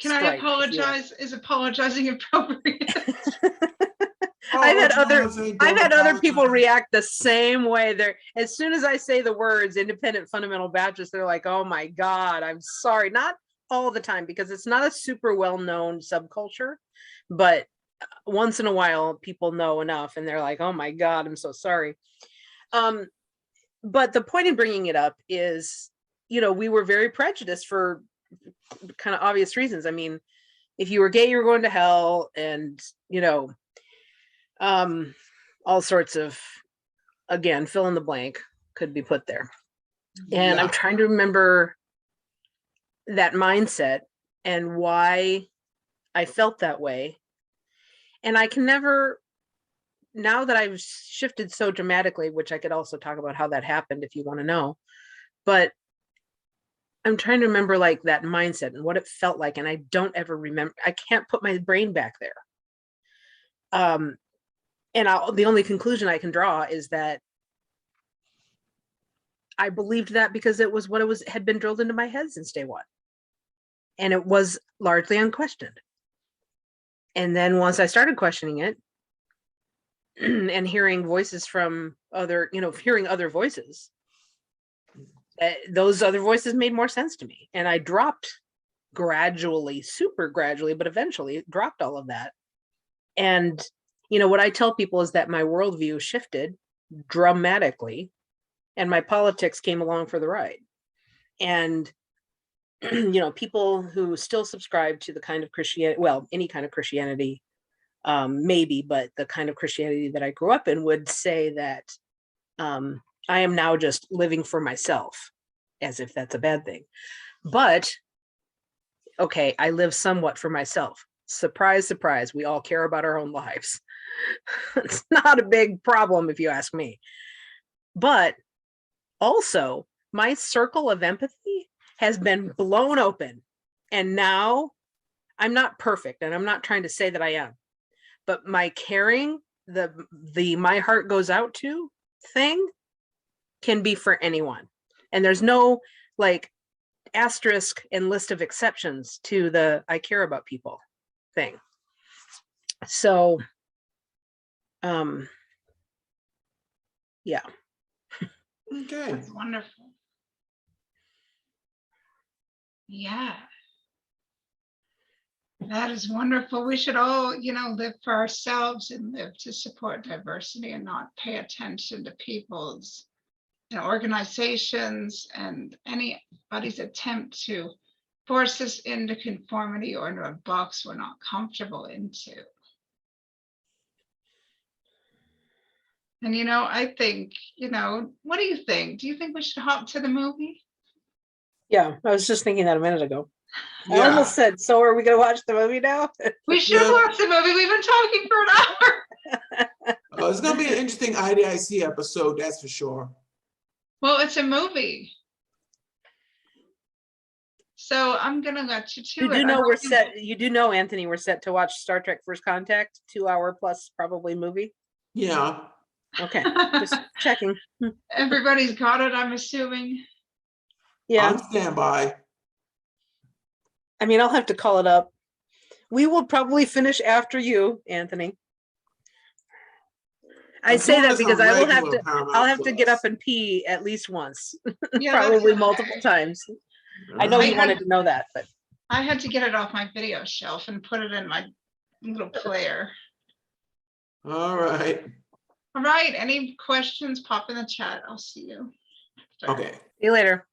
Can I apologize? Is apologizing appropriate? I've had other people react the same way. They're, as soon as I say the words independent fundamental Baptist, they're like, oh my God, I'm sorry. Not all the time, because it's not a super well-known subculture, but once in a while people know enough and they're like, oh my God, I'm so sorry. But the point in bringing it up is, we were very prejudiced for kind of obvious reasons. I mean, if you were gay, you were going to hell, and all sorts of, again, fill in the blank could be put there. And I'm trying to remember that mindset and why I felt that way. And I can never, now that I've shifted so dramatically, which I could also talk about how that happened if you want to know, but I'm trying to remember like that mindset and what it felt like. And I don't ever remember, I can't put my brain back there. And the only conclusion I can draw is that I believed that because it was what had been drilled into my head since day one. And it was largely unquestioned. And then once I started questioning it and hearing voices from hearing other voices, those other voices made more sense to me. And I dropped gradually, super gradually, but eventually dropped all of that. And, what I tell people is that my worldview shifted dramatically and my politics came along for the ride. And, people who still subscribe to the kind of Christianity, well, any kind of Christianity, maybe, but the kind of Christianity that I grew up in would say that I am now just living for myself, as if that's a bad thing. But, okay, I live somewhat for myself. Surprise, surprise, we all care about our own lives. It's not a big problem if you ask me. But also, my circle of empathy has been blown open. And now I'm not perfect, and I'm not trying to say that I am. But my caring, the my heart goes out to thing can be for anyone. And there's no like asterisk and list of exceptions to the I care about people thing. So, yeah. Okay. That's wonderful. Yeah. That is wonderful. We should all, live for ourselves and live to support diversity and not pay attention to people's organizations and anybody's attempt to force us into conformity or into a box we're not comfortable into. And, I think, what do you think? Do you think we should hop to the movie? Yeah, I was just thinking that a minute ago. I Yeah. almost said, so are we going to watch the movie now? We should watch the movie. We've been talking for an hour. It's going to be an interesting IDIC episode, that's for sure. Well, it's a movie. So I'm going to let you to You it. do know you do know, Anthony, we're set to watch Star Trek First Contact, 2 hour plus probably movie. Yeah. Okay, just checking. Everybody's got it, I'm assuming. Yeah. On standby. I mean, I'll have to call it up. We will probably finish after you, Anthony. I say that because I'll have to get up and pee at least once, Yeah, probably multiple times. I know you wanted to know that, but I had to get it off my video shelf and put it in my little player. All right. All right. Any questions? Pop in the chat. I'll see you. Okay. See you later.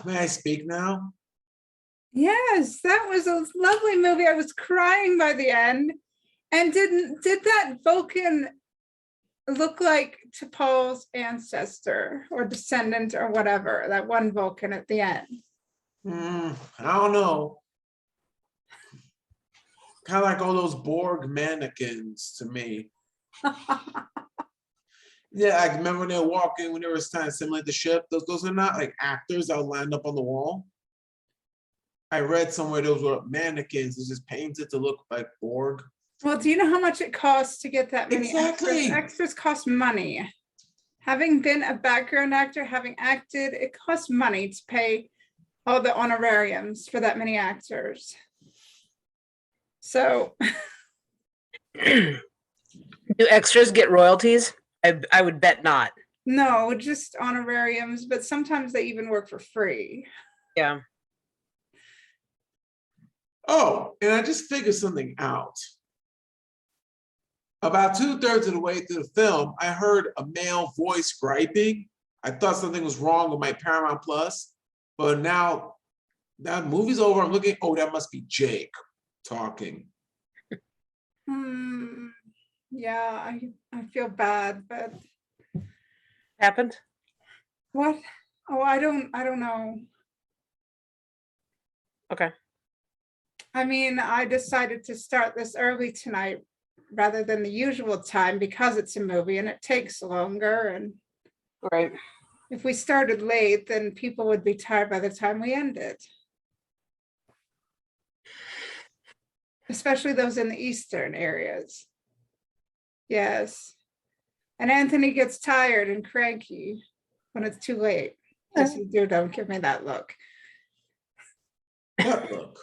May I speak now? Yes, that was a lovely movie. I was crying by the end. And did that Vulcan look like T'Pol's ancestor or descendant or whatever, that one Vulcan at the end? I don't know. Kind of like all those Borg mannequins to me. Yeah, I remember when they were walking, when they were trying to simulate the ship, those are not like actors that would land up on the wall. I read somewhere those were mannequins, it's just painted to look like Borg. Well, do you know how much it costs to get that many Exactly. extras? Extras cost money. Having been a background actor, having acted, it costs money to pay all the honorariums for that many actors. So Do extras get royalties? I would bet not. no, just honorariums, but sometimes they even work for free. Yeah. Oh, and I just figured something out. About 2/3 of the way through the film, I heard a male voice griping. I thought something was wrong with my Paramount Plus, but now that movie's over, I'm looking, oh, that must be Jake talking. Yeah, I feel bad, but Happened? what? Oh, I don't know. Okay. I mean, I decided to start this early tonight rather than the usual time because it's a movie and it takes longer. And Right. if we started late, then people would be tired by the time we ended. Especially those in the eastern areas. Yes. And Anthony gets tired and cranky when it's too late. Yes, you do. Don't give me that look. What look?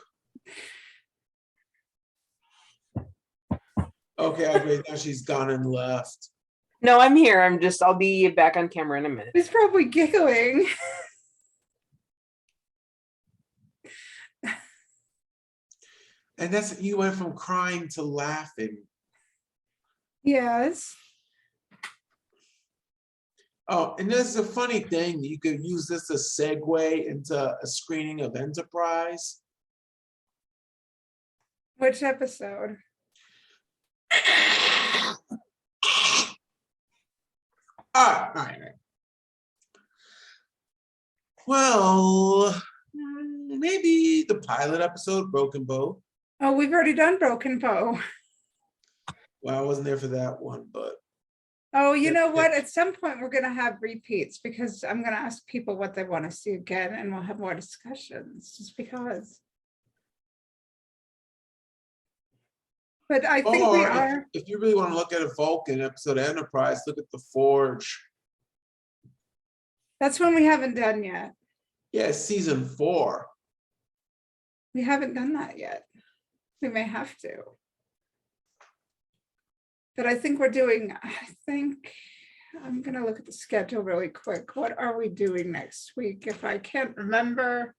Okay, I agree. Now she's gone and left. No, I'm here. I'll be back on camera in a minute. He's probably giggling. And that's, you went from crying to laughing. Yes. Oh, and this is a funny thing. You could use this as a segue into a screening of Enterprise. Which episode? All right. Well, maybe the pilot episode, Broken Bow. Oh, we've already done Broken Bow. Well, I wasn't there for that one, but Oh, you Yeah, know what? yeah. At some point, we're going to have repeats because I'm going to ask people what they want to see again, and we'll have more discussions just because. But I think we or are. if you really want to look at a Vulcan episode of Enterprise, look at the Forge. That's one we haven't done yet. Yeah, it's season 4. We haven't done that yet. We may have to. But I think I'm going to look at the schedule really quick. What are we doing next week? If I can't remember,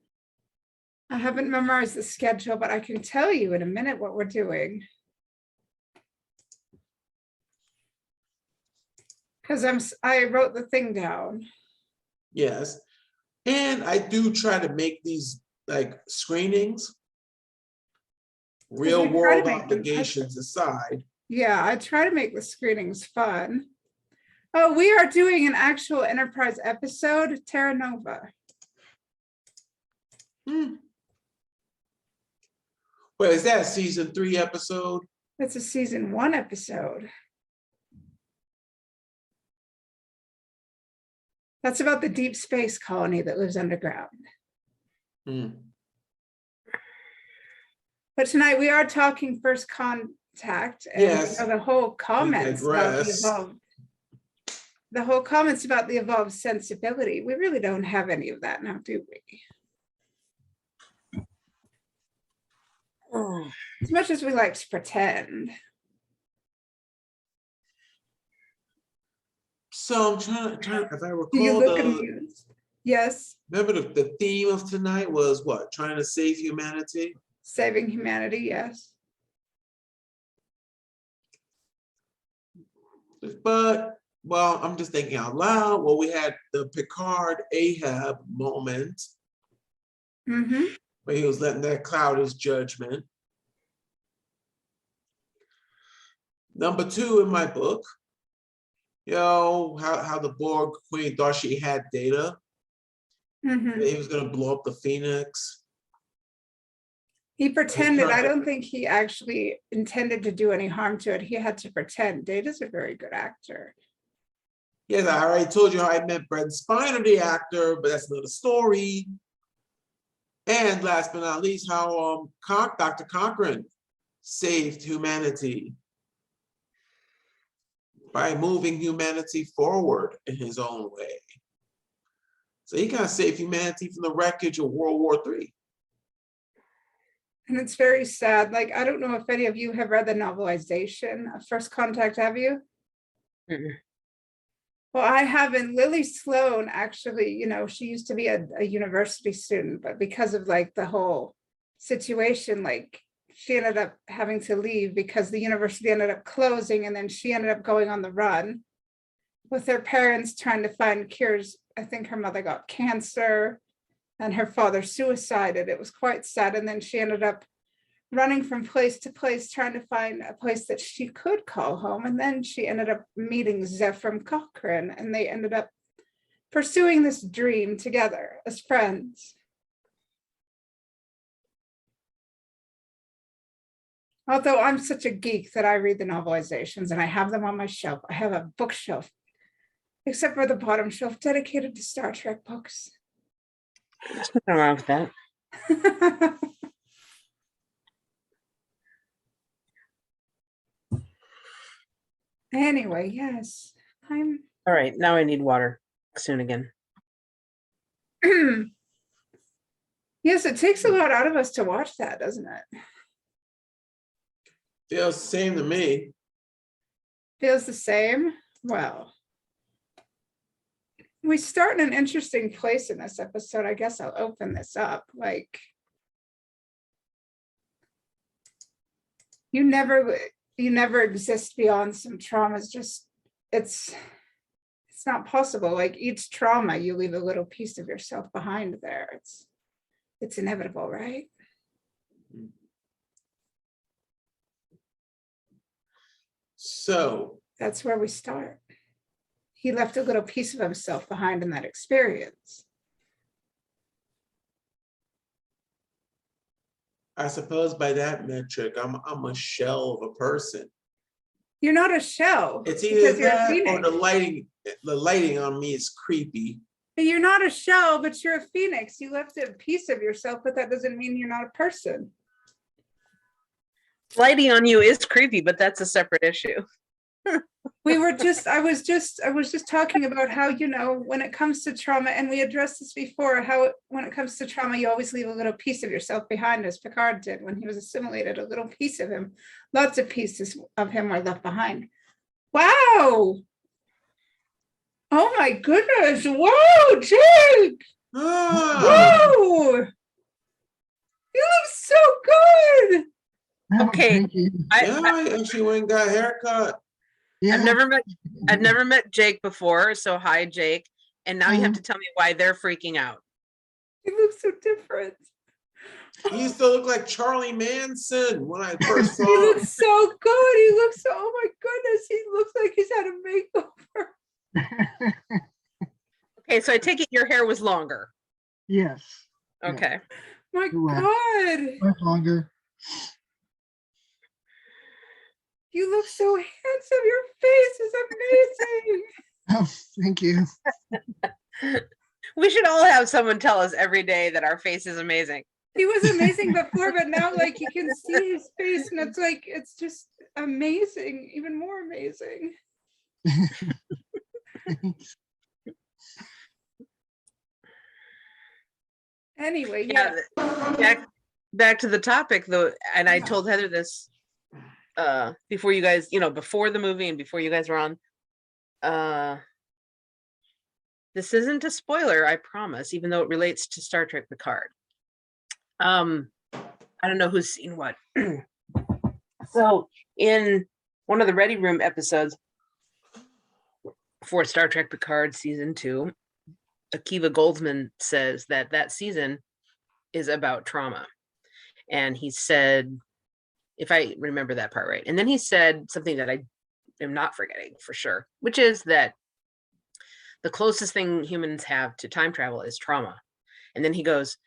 I haven't memorized the schedule, but I can tell you in a minute what we're doing. Because I wrote the thing down. Yes. And I do try to make these like screenings, real we try to world make them obligations aside. Yeah, I try to make the screenings fun. Oh, we are doing an actual Enterprise episode, Terra Nova. Wait, is that a season 3 episode? That's a season 1 episode. That's about the deep space colony that lives underground. But tonight we are talking First Contact, and Yes. the whole comments about the digress. evolved. The whole comments about the evolved sensibility. We really don't have any of that now, do we? As much as we like to pretend. So I'm trying if I Do you recall look amused? Yes, remember the theme of tonight was what? Trying to save humanity? saving humanity, yes. But, well, I'm just thinking out loud. Well, we had the Picard Ahab moment Mm-hmm. where he was letting that cloud his judgment. Number 2 in my book, how the Borg queen thought she had data. Mm-hmm. He was going to blow up the Phoenix. He pretended. I don't think he actually intended to do any harm to it. He had to pretend. Data's a very good actor. Yes, I already told you how I met Brent Spiner, the actor, but that's another story. And last but not least, how Dr. Cochrane saved humanity by moving humanity forward in his own way. So he kind of saved humanity from the wreckage of World War III. And it's very sad. Like, I don't know if any of you have read the novelization of First Contact, have you? Mm-mm. Well, I haven't. Lily Sloan, actually, she used to be a university student, but because of like the whole situation, like she ended up having to leave because the university ended up closing, and then she ended up going on the run with her parents trying to find cures. I think her mother got cancer and her father suicided. It was quite sad. And then she ended up running from place to place, trying to find a place that she could call home. And then she ended up meeting Zephram Cochrane, and they ended up pursuing this dream together as friends. Although I'm such a geek that I read the novelizations and I have them on my shelf. I have a bookshelf, except for the bottom shelf dedicated to Star Trek books. There's nothing wrong with that. Anyway, yes, I'm. All right, now I need water soon again. Yes, it takes a lot out of us to watch that, doesn't it? Feels the same to me. Feels the same? Well, we start in an interesting place in this episode. I guess I'll open this up. Like, you never exist beyond some traumas. Just it's not possible. Like, each trauma, you leave a little piece of yourself behind there. It's inevitable, right? So That's where we start. He left a little piece of himself behind in that experience. I suppose by that metric, I'm a shell of a person. You're not a shell. It's either because you're a that or phoenix. the lighting on me is creepy. You're not a shell, but you're a phoenix. You left a piece of yourself, but that doesn't mean you're not a person. Lighting on you is creepy, but that's a separate issue. I was just talking about how, when it comes to trauma, and we addressed this before, how when it comes to trauma, you always leave a little piece of yourself behind, as Picard did when he was assimilated, a little piece of him. Lots of pieces of him were left behind. Wow. Oh my goodness. Whoa, Jake. Ah, Whoa. You look so good. Oh, Okay. thank you. yeah, I actually went and got a haircut. Yeah. I've never met Jake before, so hi Jake. And now you have to tell me why they're freaking out. You look so different. He used to look like Charlie Manson when I first saw He him. looks so good. He looks so, oh my goodness, he looks like he's had a makeover. Okay, so I take it your hair was longer. Yes. Okay. My Wow. God. Much longer. You look so handsome. Your face is amazing. Oh, thank you. We should all have someone tell us every day that our face is amazing. He was amazing before, but now like you can see his face and it's like, it's just amazing, even more amazing. Thanks. Anyway, Yeah. Back to the topic though, and I told Heather this before you guys, before the movie and before you guys were on. This isn't a spoiler, I promise, even though it relates to Star Trek Picard. I don't know who's seen what. So in one of the Ready Room episodes for Star Trek Picard season 2, Akiva Goldsman says that season is about trauma. And he said, if I remember that part right, and then he said something that I am not forgetting for sure, which is that the closest thing humans have to time travel is trauma. And then he goes,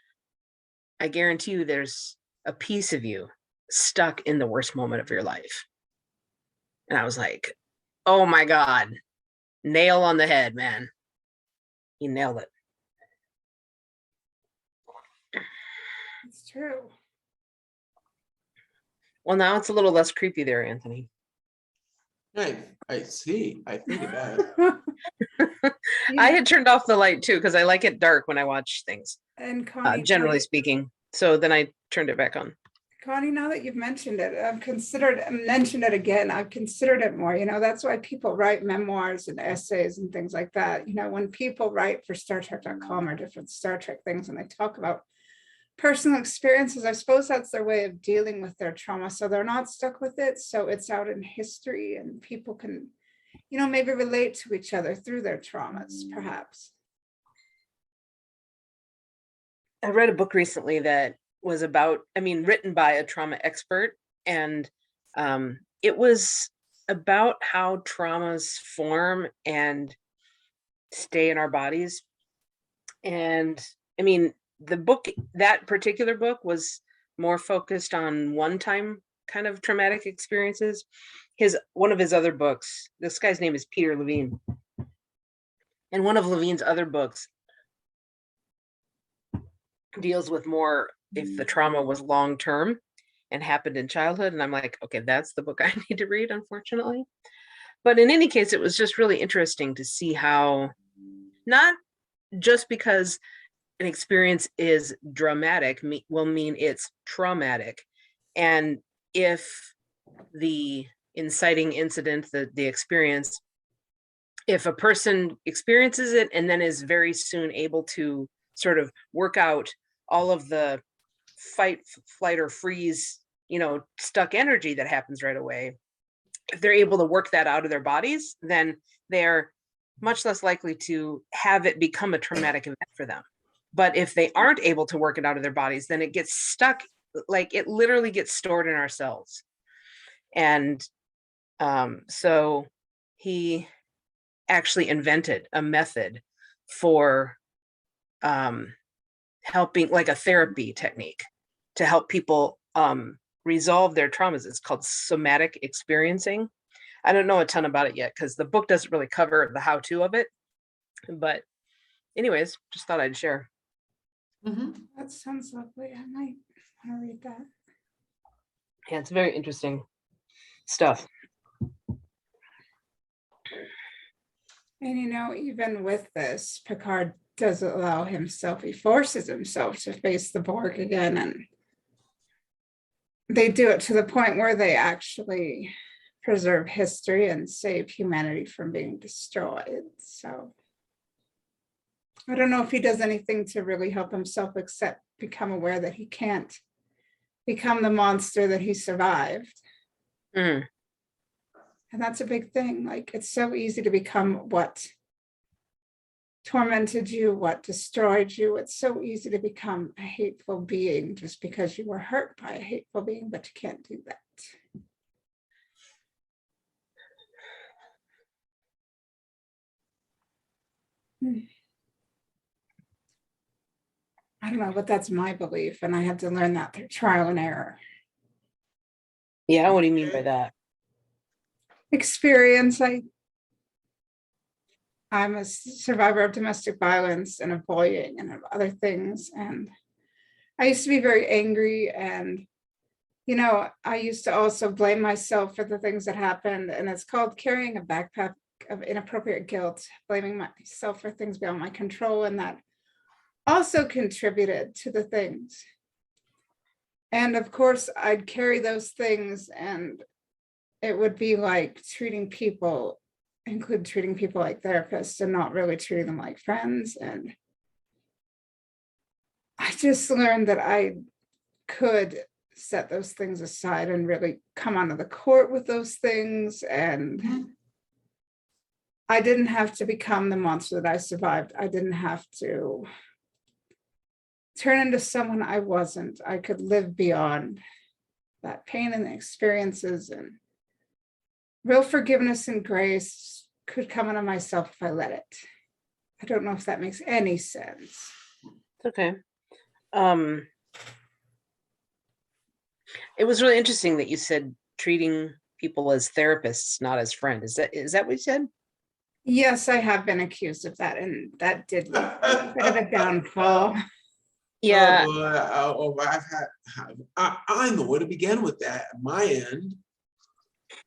I guarantee you there's a piece of you stuck in the worst moment of your life. And I was like, oh my God, nail on the head, man. He nailed it. it's true. Well, now it's a little less creepy there, Anthony. I see. I think of that. I had turned off the light too, because I like it dark when I watch things, And Connie, generally speaking. So then I turned it back on. Connie, now that you've mentioned it, mentioned it again, I've considered it more. That's why people write memoirs and essays and things like that. When people write for StarTrek.com or different Star Trek things and they talk about personal experiences, I suppose that's their way of dealing with their trauma. So they're not stuck with it. So it's out in history and people can, maybe relate to each other through their traumas, perhaps. I read a book recently that was about, I mean, written by a trauma expert, and it was about how traumas form and stay in our bodies. And I mean, the book, that particular book, was more focused on one-time kind of traumatic experiences. One of his other books, this guy's name is Peter Levine, and one of Levine's other books deals with more if the trauma was long-term and happened in childhood. And I'm like, okay, that's the book I need to read, unfortunately. But in any case, it was just really interesting to see how, not just because an experience is dramatic will mean it's traumatic. And if the inciting incident, the experience, if a person experiences it and then is very soon able to sort of work out all of the fight, flight, or freeze, stuck energy that happens right away, if they're able to work that out of their bodies, then they're much less likely to have it become a traumatic event for them. But if they aren't able to work it out of their bodies, then it gets stuck, like it literally gets stored in our cells. And so he actually invented a method for helping, like a therapy technique to help people resolve their traumas. It's called somatic experiencing. I don't know a ton about it yet because the book doesn't really cover the how-to of it. But anyways, just thought I'd share. That sounds lovely. I might want to read that. Yeah, it's very interesting stuff. And even with this, Picard does allow himself, he forces himself to face the Borg again. And they do it to the point where they actually preserve history and save humanity from being destroyed. So I don't know if he does anything to really help himself except become aware that he can't become the monster that he survived. Mm. And that's a big thing. Like, it's so easy to become what tormented you, what destroyed you. It's so easy to become a hateful being just because you were hurt by a hateful being, but you can't do that. I don't know, but that's my belief. And I had to learn that through trial and error. Yeah, what do you mean by that? Experience. I'm a survivor of domestic violence and of bullying and of other things. And I used to be very angry. And, I used to also blame myself for the things that happened. And it's called carrying a backpack of inappropriate guilt, blaming myself for things beyond my control. And that also contributed to the things. And of course, I'd carry those things, and it would be like treating people like therapists and not really treating them like friends. And I just learned that I could set those things aside and really come onto the court with those things. And I didn't have to become the monster that I survived. I didn't have to turn into someone I wasn't. I could live beyond that pain and the experiences, and real forgiveness and grace could come into myself if I let it. I don't know if that makes any sense. Okay. It was really interesting that you said treating people as therapists, not as friends. Is that what you said? Yes, I have been accused of that, and that did lead to a bit of a downfall. Yeah. I know where to begin with that. My end.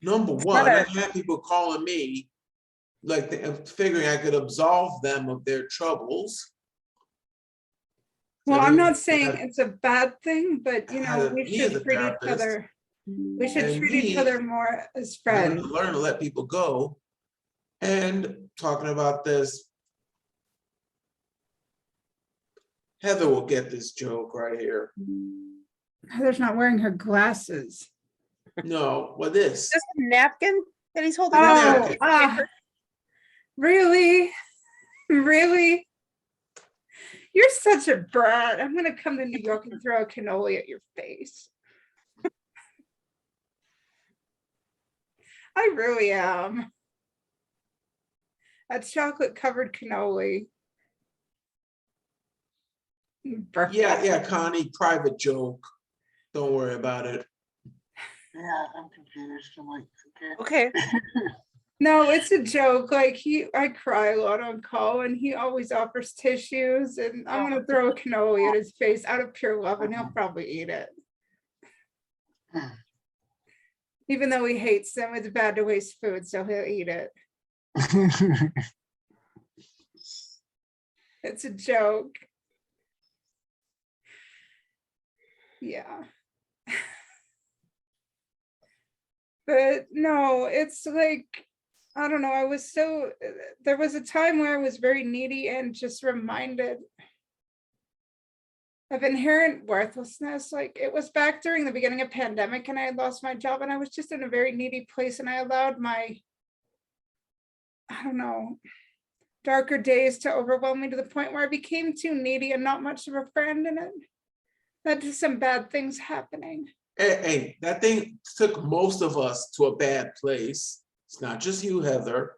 Number It's one, not I had people calling me, like figuring I could absolve them of their troubles. Well, I'm not saying it's a bad thing, but we me as a should treat each therapist, other. We should and treat each me, other more as I had to friends. learn to let people go. And talking about this, Heather will get this joke right here. Heather's not wearing her glasses. No, well, this. Is this a napkin that he's holding? napkin. Really? Really? You're such a brat. I'm gonna come to New York and throw a cannoli at your face. I really am. A chocolate covered cannoli. Yeah, Connie, private joke. Don't worry about it. Yeah, I'm confused. I'm like, Okay. No, it's a joke. Like I cry a lot on call, and he always offers tissues, and I'm gonna throw a cannoli at his face out of pure love, and he'll probably eat it. Even though he hates them, it's bad to waste food, so he'll eat it. okay. It's a joke. Yeah. But no, it's like, I don't know, there was a time where I was very needy and just reminded of inherent worthlessness. Like it was back during the beginning of pandemic and I had lost my job and I was just in a very needy place and I allowed my, I don't know, darker days to overwhelm me to the point where I became too needy and not much of a friend, and it led to some bad things happening. Hey, that thing took most of us to a bad place. It's not just you, Heather.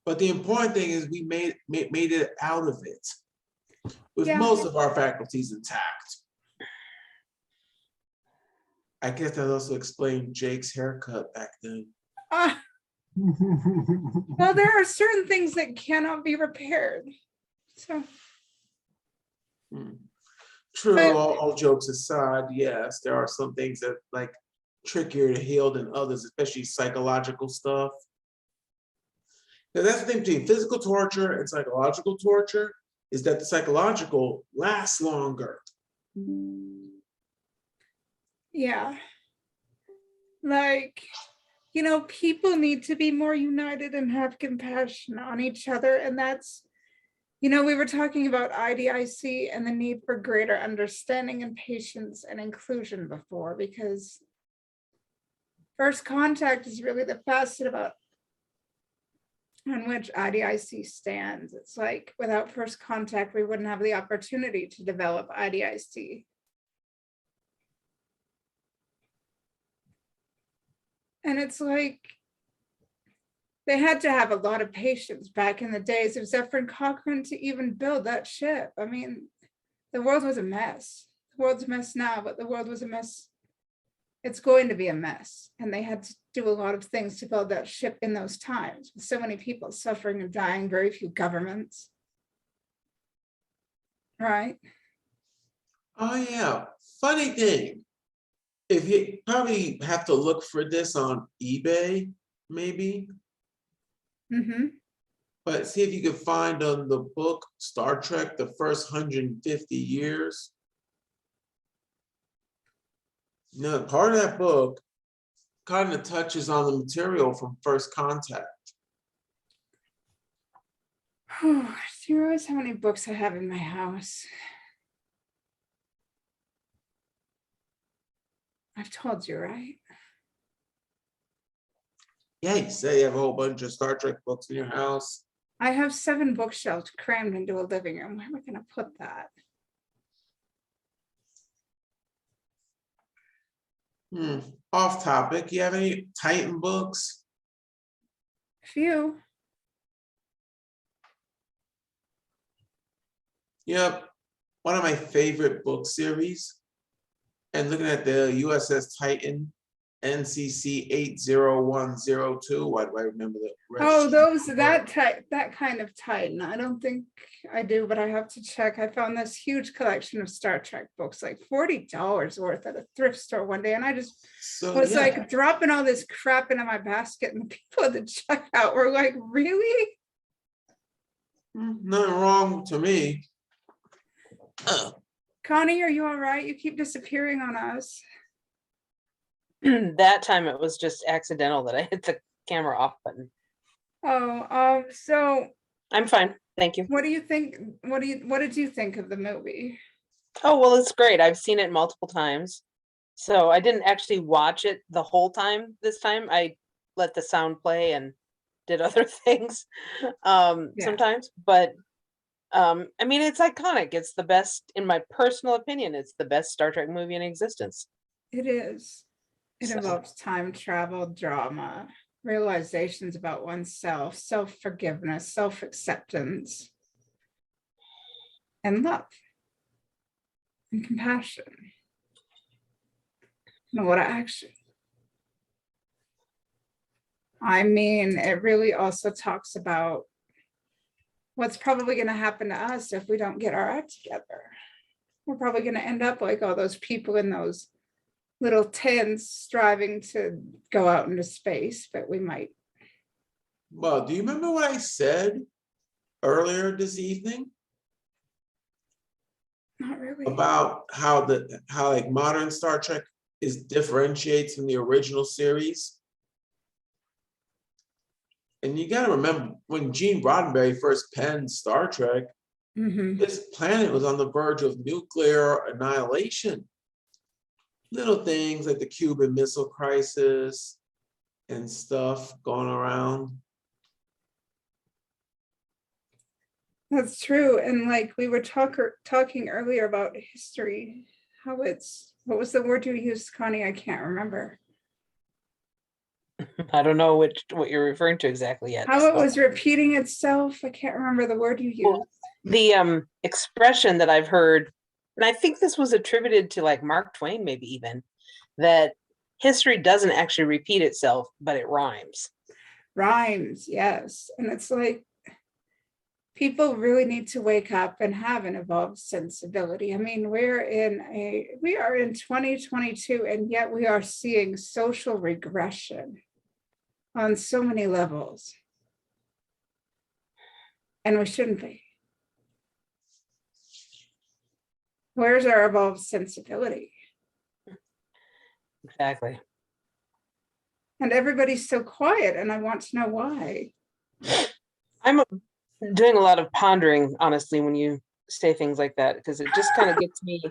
But the important thing is we made it out of it with most of our faculties intact. I guess that also explained Jake's haircut back then. Well, there are certain things that cannot be repaired. So. True, But- all jokes aside, yes, there are some things that like trickier to heal than others, especially psychological stuff. Now that's the thing between physical torture and psychological torture, is that the psychological lasts longer. Yeah. Like, people need to be more united and have compassion on each other. And that's, we were talking about IDIC and the need for greater understanding and patience and inclusion before, because first contact is really the facet about on which IDIC stands. It's like without first contact, we wouldn't have the opportunity to develop IDIC. And it's like, they had to have a lot of patience back in the days of Zephyr Cochrane to even build that ship. I mean, the world was a mess. The world's a mess now, but the world was a mess. It's going to be a mess. And they had to do a lot of things to build that ship in those times, with so many people suffering and dying, very few governments. Right? Oh yeah, funny thing. If you probably have to look for this on eBay, maybe. Mm-hmm. But see if you can find on the book Star Trek, the first 150 years. Now, part of that book kind of touches on the material from First Contact. Do you realize how many books I have in my house? I've told you, right? Yeah, you say you have a whole bunch of Star Trek books in your house. I have 7 bookshelves crammed into a living room. Where am I going to put that? Off topic, you have any Titan books? Few. Yep, one of my favorite book series. And looking at the USS Titan, NCC 80102. Why do I remember that? Oh, that kind of Titan. I don't think I do, but I have to check. I found this huge collection of Star Trek books, like $40 worth at a thrift store one day, and I just was like dropping all this crap into my basket, and the people at the checkout were like, "Really?" Nothing wrong to me. Connie, are you all right? You keep disappearing on us. That time it was just accidental that I hit the camera off button. Oh, so I'm fine. Thank you. what do you think? What did you think of the movie? Oh, well, it's great. I've seen it multiple times. So I didn't actually watch it the whole time this time. I let the sound play and did other things sometimes. But I mean, it's iconic. It's the best, in my personal opinion, it's the best Star Trek movie in existence. It is. It So- involves time travel, drama, realizations about oneself, self-forgiveness, self-acceptance, and love, and compassion, and a lot of action. I mean, it really also talks about what's probably going to happen to us if we don't get our act together. We're probably going to end up like all those people in those little tents striving to go out into space, but we might. Well, do you remember what I said earlier this evening Not really. about how like modern Star Trek is differentiates from the original series? And you got to remember when Gene Roddenberry first penned Star Trek, Mhm. this planet was on the verge of nuclear annihilation. Little things like the Cuban Missile Crisis and stuff going around. That's true. And like we were talking earlier about history, how it's, what was the word you used, Connie? I can't remember. I don't know what you're referring to exactly yet. How it so. was repeating itself. I can't remember the word you used. Well, the expression that I've heard, and I think this was attributed to like Mark Twain, maybe even, that history doesn't actually repeat itself, but it rhymes. Rhymes, yes. And it's like people really need to wake up and have an evolved sensibility. I mean, we are in 2022, and yet we are seeing social regression on so many levels. And we shouldn't be. Where's our evolved sensibility? Exactly. And everybody's so quiet, and I want to know why. I'm doing a lot of pondering, honestly, when you say things like that, because it just kind of gets me.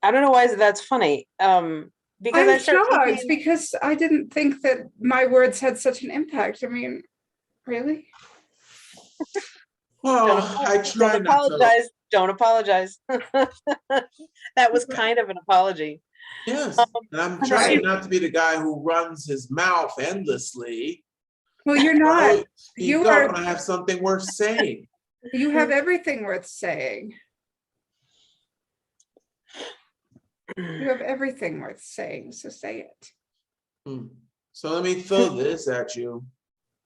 I don't know why that's funny. Because I I'm start shocked thinking, because I didn't think that my words had such an impact. I mean, really? Well, I try don't not to. apologize. Don't apologize. That was kind of an apology. Yes, and I'm trying not to be the guy who runs his mouth endlessly. Well, you're not. Speak You up are. when I have something worth saying. You have everything worth saying. You have everything worth saying, so say it. So let me throw this at you.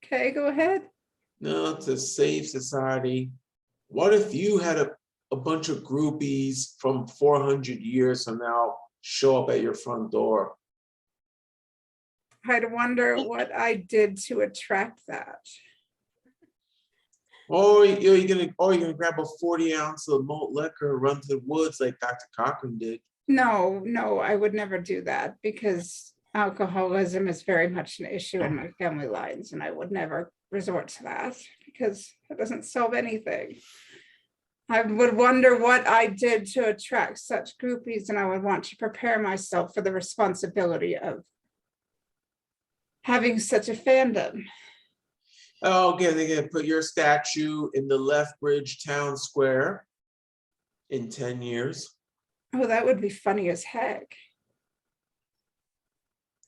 Okay, go ahead. No, to save society. What if you had a bunch of groupies from 400 years from now show up at your front door? I'd wonder what I did to attract that. Or you're gonna grab a 40-ounce of malt liquor, run to the woods like Dr. Cochran did. No, I would never do that because alcoholism is very much an issue in my family lines, and I would never resort to that because it doesn't solve anything. I would wonder what I did to attract such groupies, and I would want to prepare myself for the responsibility of having such a fandom. Oh, okay, they're gonna put your statue in the Lethbridge Town Square in 10 years. Oh, that would be funny as heck.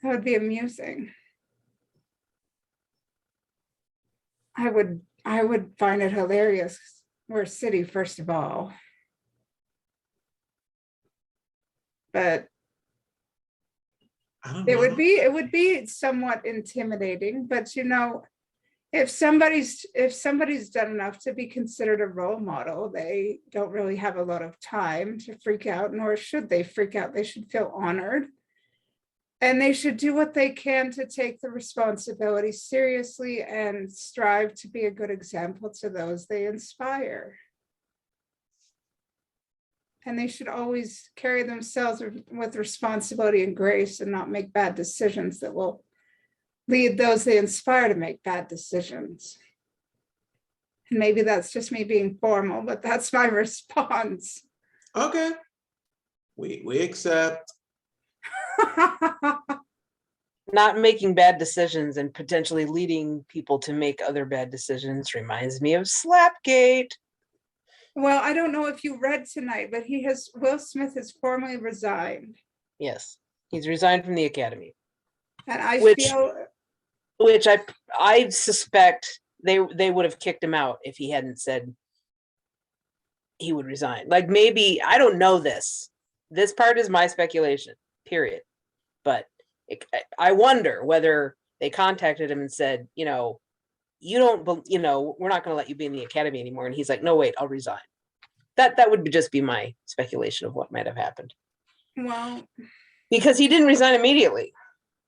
That would be amusing. I would find it hilarious. We're a city, first of all. But I don't know. it would be somewhat intimidating, but you know, if somebody's done enough to be considered a role model, they don't really have a lot of time to freak out, nor should they freak out. They should feel honored. And they should do what they can to take the responsibility seriously and strive to be a good example to those they inspire. And they should always carry themselves with responsibility and grace and not make bad decisions that will lead those they inspire to make bad decisions. And maybe that's just me being formal, but that's my response. Okay. We accept. Not making bad decisions and potentially leading people to make other bad decisions reminds me of Slapgate. Well, I don't know if you read tonight, but Will Smith has formally resigned. Yes, he's resigned from the Academy, And I Which- feel, which I suspect they would have kicked him out if he hadn't said he would resign. Like, maybe, I don't know this. This part is my speculation, period. But I wonder whether they contacted him and said, you know, we're not going to let you be in the Academy anymore. And he's like, no, wait, I'll resign. That would just be my speculation of what might have happened. well, Because he didn't resign immediately.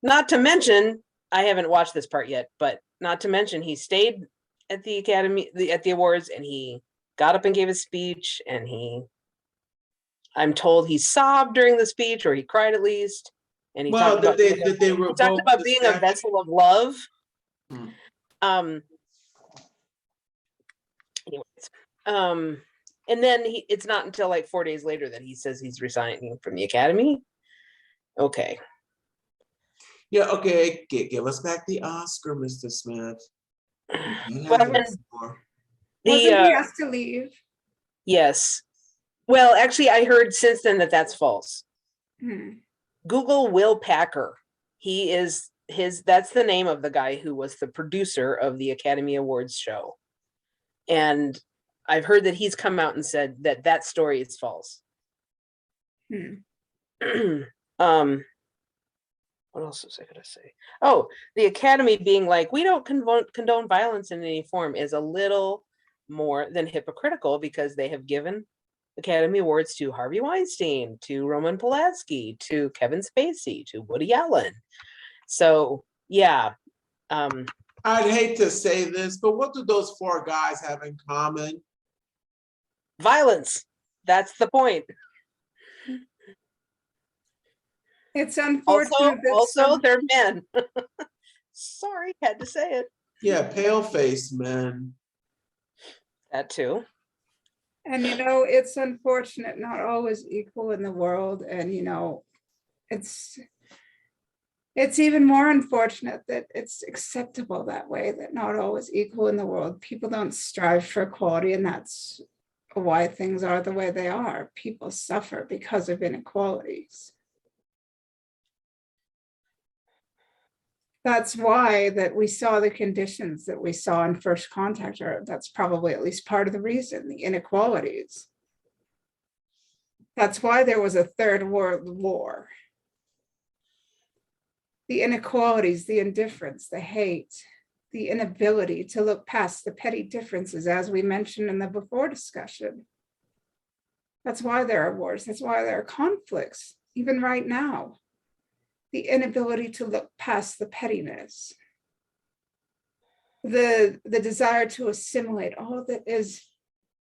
Not to mention, I haven't watched this part yet, but not to mention he stayed at the Academy, at the awards, and he got up and gave a speech, and I'm told he sobbed during the speech, or he cried at least. And he Well, talked about did they he talked revoke about the being a statute? vessel of love. Hmm. Anyways, and then it's not until like 4 days later that he says he's resigning from the Academy. Okay. Yeah, okay, give us back the Oscar, Mr. Smith. You Well, have then it more. wasn't he asked to leave? Yes. Well, actually, I heard since then that that's false. Hmm. Google Will Packer. That's the name of the guy who was the producer of the Academy Awards show. And I've heard that he's come out and said that story is false. What else was I going to say? Oh, the Academy being like, we don't condone violence in any form is a little more than hypocritical, because they have given Academy Awards to Harvey Weinstein, to Roman Polanski, to Kevin Spacey, to Woody Allen. So, yeah. I'd hate to say this, but what do those four guys have in common? Violence. That's the point. It's unfortunate that Also, they're men. Sorry, had to say it. Yeah, pale-faced men. That too. and it's unfortunate, not always equal in the world. And it's even more unfortunate that it's acceptable that way, that not always equal in the world. People don't strive for equality, and that's why things are the way they are. People suffer because of inequalities. That's why that we saw the conditions that we saw in First Contact, or that's probably at least part of the reason, the inequalities. That's why there was a Third World War. The inequalities, the indifference, the hate, the inability to look past the petty differences, as we mentioned in the before discussion. That's why there are wars. That's why there are conflicts, even right now. The inability to look past the pettiness, the desire to assimilate all that is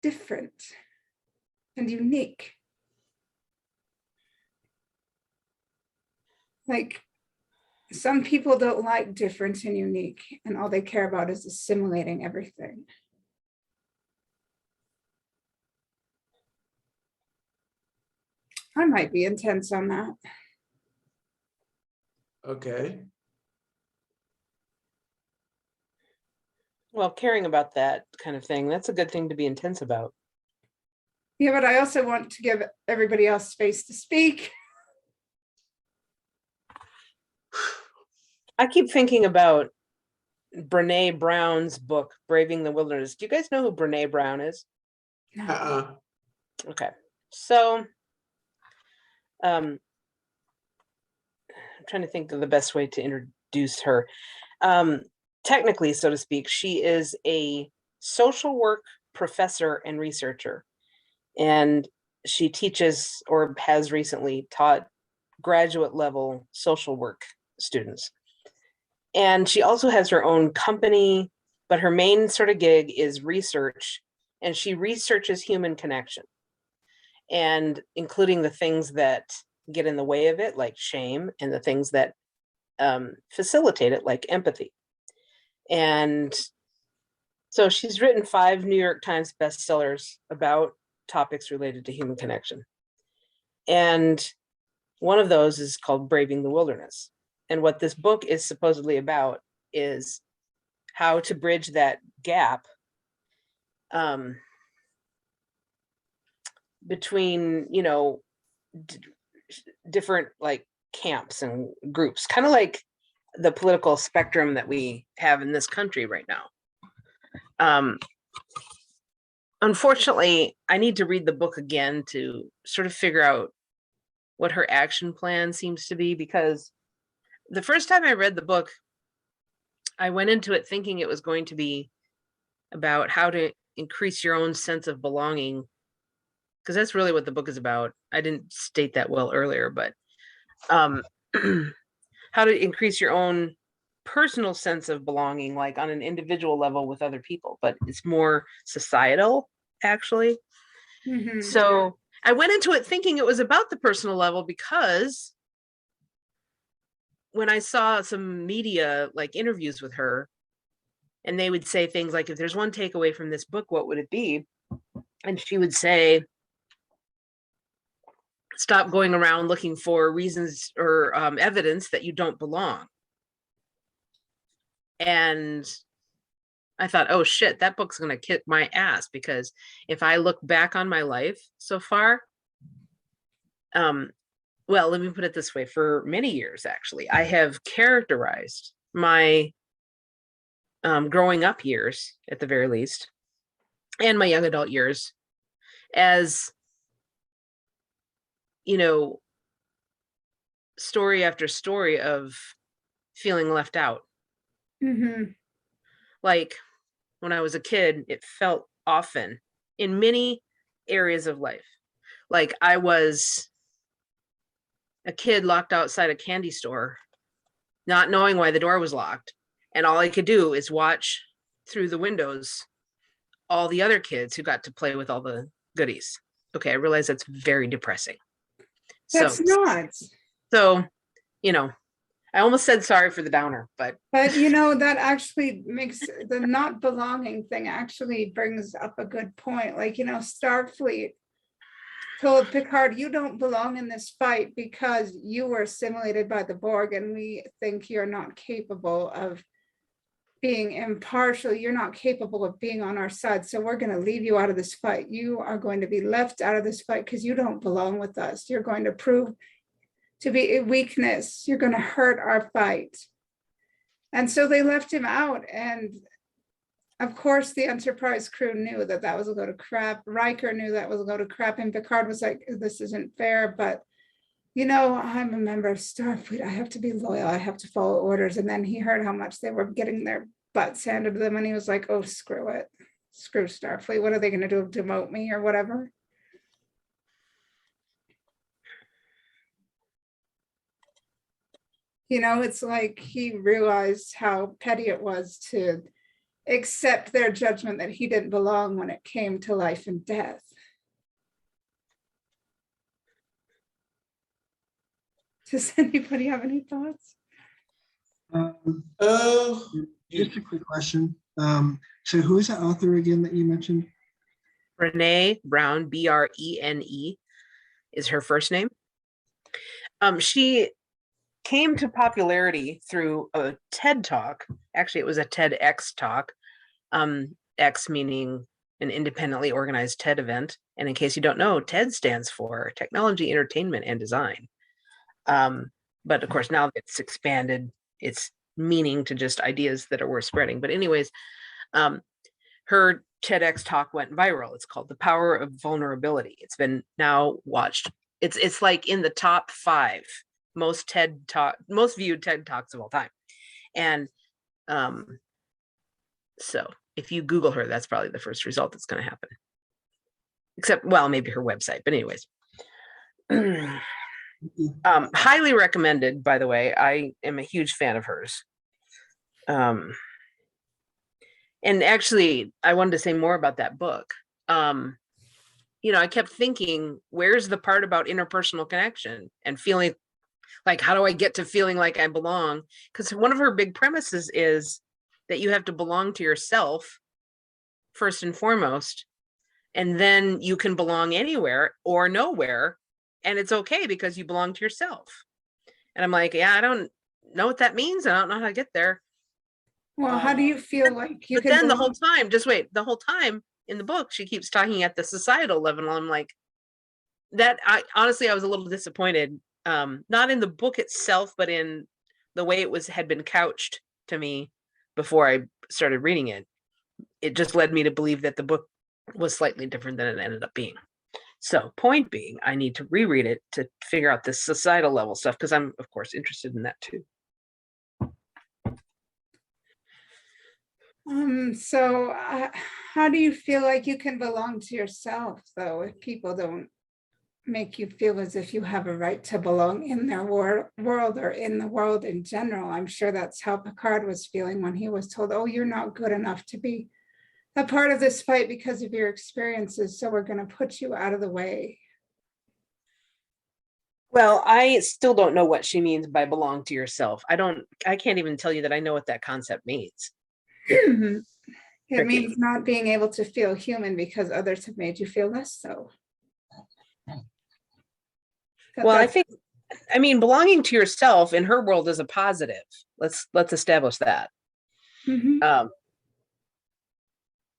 different and unique. Like, some people don't like different and unique, and all they care about is assimilating everything. I might be intense on that. Okay. Well, caring about that kind of thing, that's a good thing to be intense about. Yeah, but I also want to give everybody else space to speak. I keep thinking about Brene Brown's book, Braving the Wilderness. Do you guys know who Brene Brown is? No. Okay. So, I'm trying to think of the best way to introduce her. Technically, so to speak, she is a social work professor and researcher. And she teaches, or has recently taught, graduate level social work students. And she also has her own company, but her main sort of gig is research. And she researches human connection, and including the things that get in the way of it, like shame, and the things that facilitate it, like empathy. And so she's written 5 New York Times bestsellers about topics related to human connection. And one of those is called Braving the Wilderness. And what this book is supposedly about is how to bridge that gap between, you know, different like camps and groups, kind of like the political spectrum that we have in this country right now. Unfortunately, I need to read the book again to sort of figure out what her action plan seems to be, because the first time I read the book, I went into it thinking it was going to be about how to increase your own sense of belonging, because that's really what the book is about. I didn't state that well earlier, but how to increase your own personal sense of belonging, like on an individual level with other people, but it's more societal, actually. Mhm. So I went into it thinking it was about the personal level, because when I saw some media like interviews with her, and they would say things like, if there's one takeaway from this book, what would it be? And she would say, stop going around looking for reasons or evidence that you don't belong. And I thought, oh shit, that book's going to kick my ass, because if I look back on my life so far, well, let me put it this way, for many years, actually, I have characterized my growing up years, at the very least, and my young adult years as, you know, story after story of feeling left out. Mhm. Like when I was a kid, it felt often in many areas of life like I was a kid locked outside a candy store, not knowing why the door was locked. And all I could do is watch through the windows all the other kids who got to play with all the goodies. Okay, I realize that's very depressing. That's not. So, you know, I almost said sorry for the downer, but you know, that actually makes the not belonging thing actually brings up a good point. Like, you know, Starfleet told Picard, you don't belong in this fight because you were assimilated by the Borg, and we think you're not capable of being impartial. You're not capable of being on our side. So we're going to leave you out of this fight. You are going to be left out of this fight because you don't belong with us. You're going to prove to be a weakness. You're going to hurt our fight. And so they left him out. And of course, the Enterprise crew knew that that was a load of crap. Riker knew that was a load of crap. And Picard was like, this isn't fair. But, you know, I'm a member of Starfleet. I have to be loyal. I have to follow orders. And then he heard how much they were getting their butts handed to them. And he was like, oh, screw it. Screw Starfleet. What are they going to do? Demote me or whatever? You know, it's like he realized how petty it was to accept their judgment that he didn't belong when it came to life and death. Does anybody have any thoughts? Just a quick question. So who is the author again that you mentioned? Brene Brown, Brene, is her first name. She came to popularity through a TED talk. Actually, it was a TEDx talk. X meaning an independently organized TED event. And in case you don't know, TED stands for Technology, Entertainment, and Design. But of course, now it's expanded its meaning to just ideas that are worth spreading. But anyways, her TEDx talk went viral. It's called The Power of Vulnerability. It's been now watched. It's like in the top 5 most viewed TED Talks of all time. And so if you Google her, that's probably the first result that's going to happen. Except, well, maybe her website, but anyways. Highly recommended, by the way. I am a huge fan of hers. And actually, I wanted to say more about that book. You know, I kept thinking, where's the part about interpersonal connection and feeling like, how do I get to feeling like I belong? Because one of her big premises is that you have to belong to yourself first and foremost, and then you can belong anywhere or nowhere, and it's okay because you belong to yourself. And I'm like, yeah, I don't know what that means. I don't know how to get there. Well, how do you feel like you But can then the belong? whole time, just wait, the whole time in the book, she keeps talking at the societal level. I'm like, that I honestly, I was a little disappointed, not in the book itself, but in the way it had been couched to me before I started reading it. It just led me to believe that the book was slightly different than it ended up being. So point being, I need to reread it to figure out this societal level stuff, because I'm of course interested in that too. So how do you feel like you can belong to yourself, though, if people don't make you feel as if you have a right to belong in their world or in the world in general? I'm sure that's how Picard was feeling when he was told, oh, you're not good enough to be a part of this fight because of your experiences, so we're going to put you out of the way. Well, I still don't know what she means by belong to yourself. I can't even tell you that I know what that concept means. It Tricky. means not being able to feel human because others have made you feel less so. Well, I mean, belonging to yourself in her world is a positive. Let's establish that. Mhm.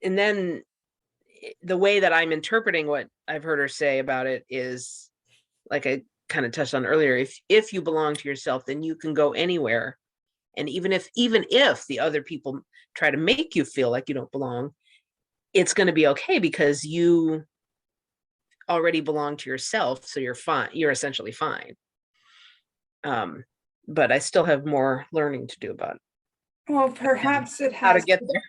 And then the way that I'm interpreting what I've heard her say about it is, like I kind of touched on earlier, if you belong to yourself, then you can go anywhere. And even if the other people try to make you feel like you don't belong, it's going to be okay because you already belong to yourself. So you're fine. You're essentially fine. But I still have more learning to do about Well, perhaps it how to has get there.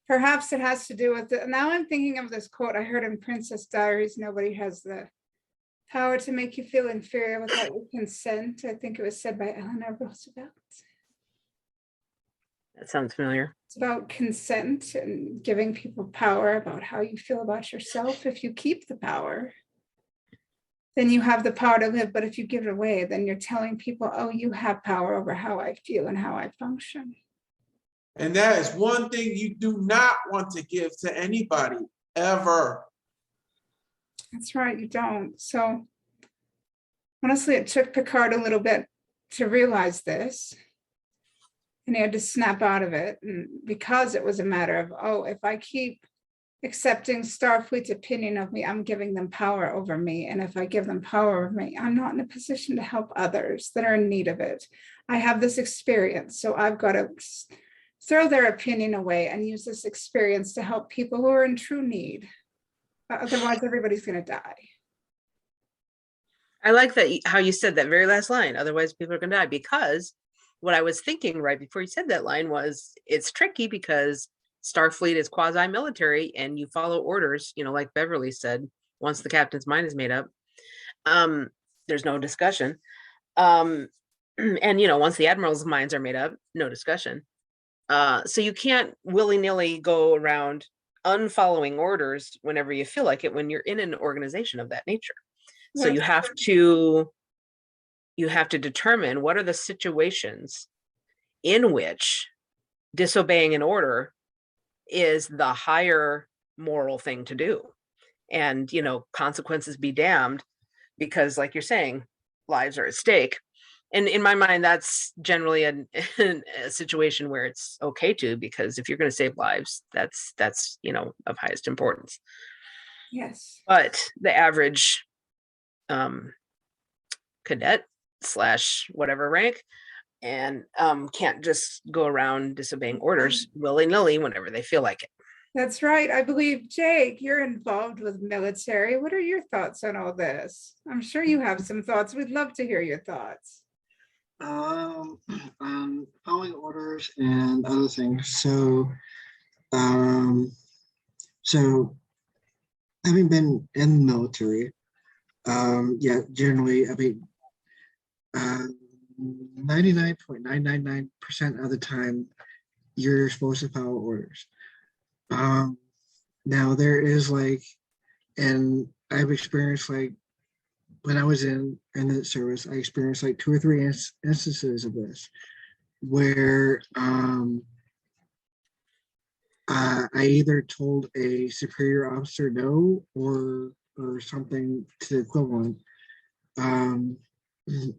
Perhaps it has to do with it. Now I'm thinking of this quote I heard in Princess Diaries: nobody has the power to make you feel inferior without your consent. I think it was said by Eleanor Roosevelt. That sounds familiar. It's about consent and giving people power about how you feel about yourself. If you keep the power, then you have the power to live. But if you give it away, then you're telling people, oh, you have power over how I feel and how I function. And that is one thing you do not want to give to anybody, ever. That's right, you don't. So honestly, it took Picard a little bit to realize this. And he had to snap out of it. And because it was a matter of, oh, if I keep accepting Starfleet's opinion of me, I'm giving them power over me. And if I give them power over me, I'm not in a position to help others that are in need of it. I have this experience, so I've got to throw their opinion away and use this experience to help people who are in true need. Otherwise, everybody's going to die. I like that how you said that very last line. Otherwise, people are going to die. Because what I was thinking right before you said that line was, it's tricky because Starfleet is quasi-military and you follow orders, like Beverly said, once the captain's mind is made up, there's no discussion. And, once the admiral's minds are made up, no discussion. So you can't willy-nilly go around unfollowing orders whenever you feel like it when you're in an organization of that nature. So you have to determine what are the situations in which disobeying an order is the higher moral thing to do. And, consequences be damned, because like you're saying, lives are at stake. And in my mind, that's generally a situation where it's okay to, because if you're going to save lives, that's of highest importance. Yes. But the average cadet / whatever rank and can't just go around disobeying orders willy-nilly whenever they feel like it. That's right. I believe, Jake, you're involved with military. What are your thoughts on all this? I'm sure you have some thoughts. We'd love to hear your thoughts. Following orders and other things. So having been in the military, generally, 99.999% of the time, you're supposed to follow orders. Now there is and I've experienced when I was in the service, I experienced 2 or 3 instances of this where I either told a superior officer no or something to the equivalent. And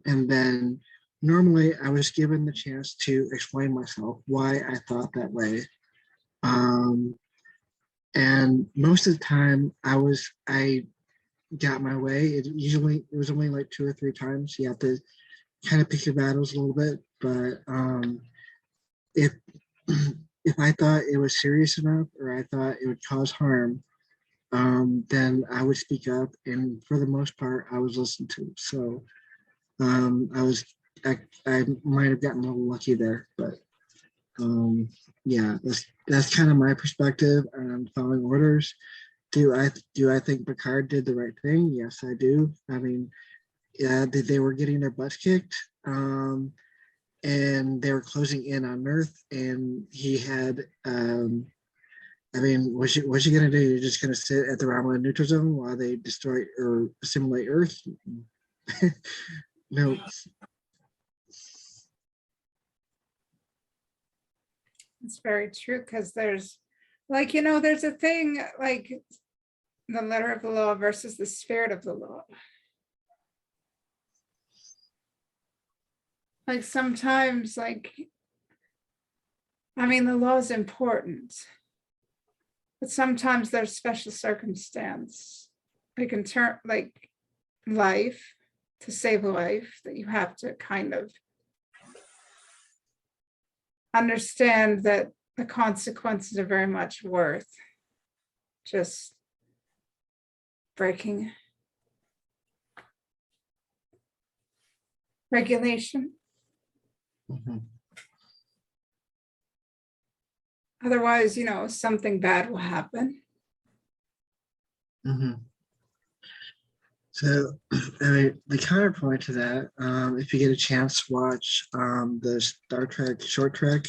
then normally I was given the chance to explain myself why I thought that way. And most of the time I got my way. It was only like 2 or 3 times. You have to kind of pick your battles a little bit, but if if I thought it was serious enough or I thought it would cause harm, then I would speak up, and for the most part, I was listened to. So I might have gotten a little lucky there, but yeah, that's kind of my perspective on following orders. Do I think Picard did the right thing? Yes, I do. I mean, yeah, they were getting their butts kicked, and they were closing in on Earth, and he had. I mean, what's you gonna do? You're just gonna sit at the Romulan neutral zone while they destroy or assimilate Earth? No. It's very true, because there's like, there's a thing like the letter of the law versus the spirit of the law. Like sometimes, like, I mean, the law is important, but sometimes there's special circumstance, like in turn, like life, to save a life, that you have to kind of understand that the consequences are very much worth just breaking regulation. Mhm. Otherwise, something bad will happen. Mhm. So, I mean, the counterpoint to that, if you get a chance, watch the Star Trek short trek,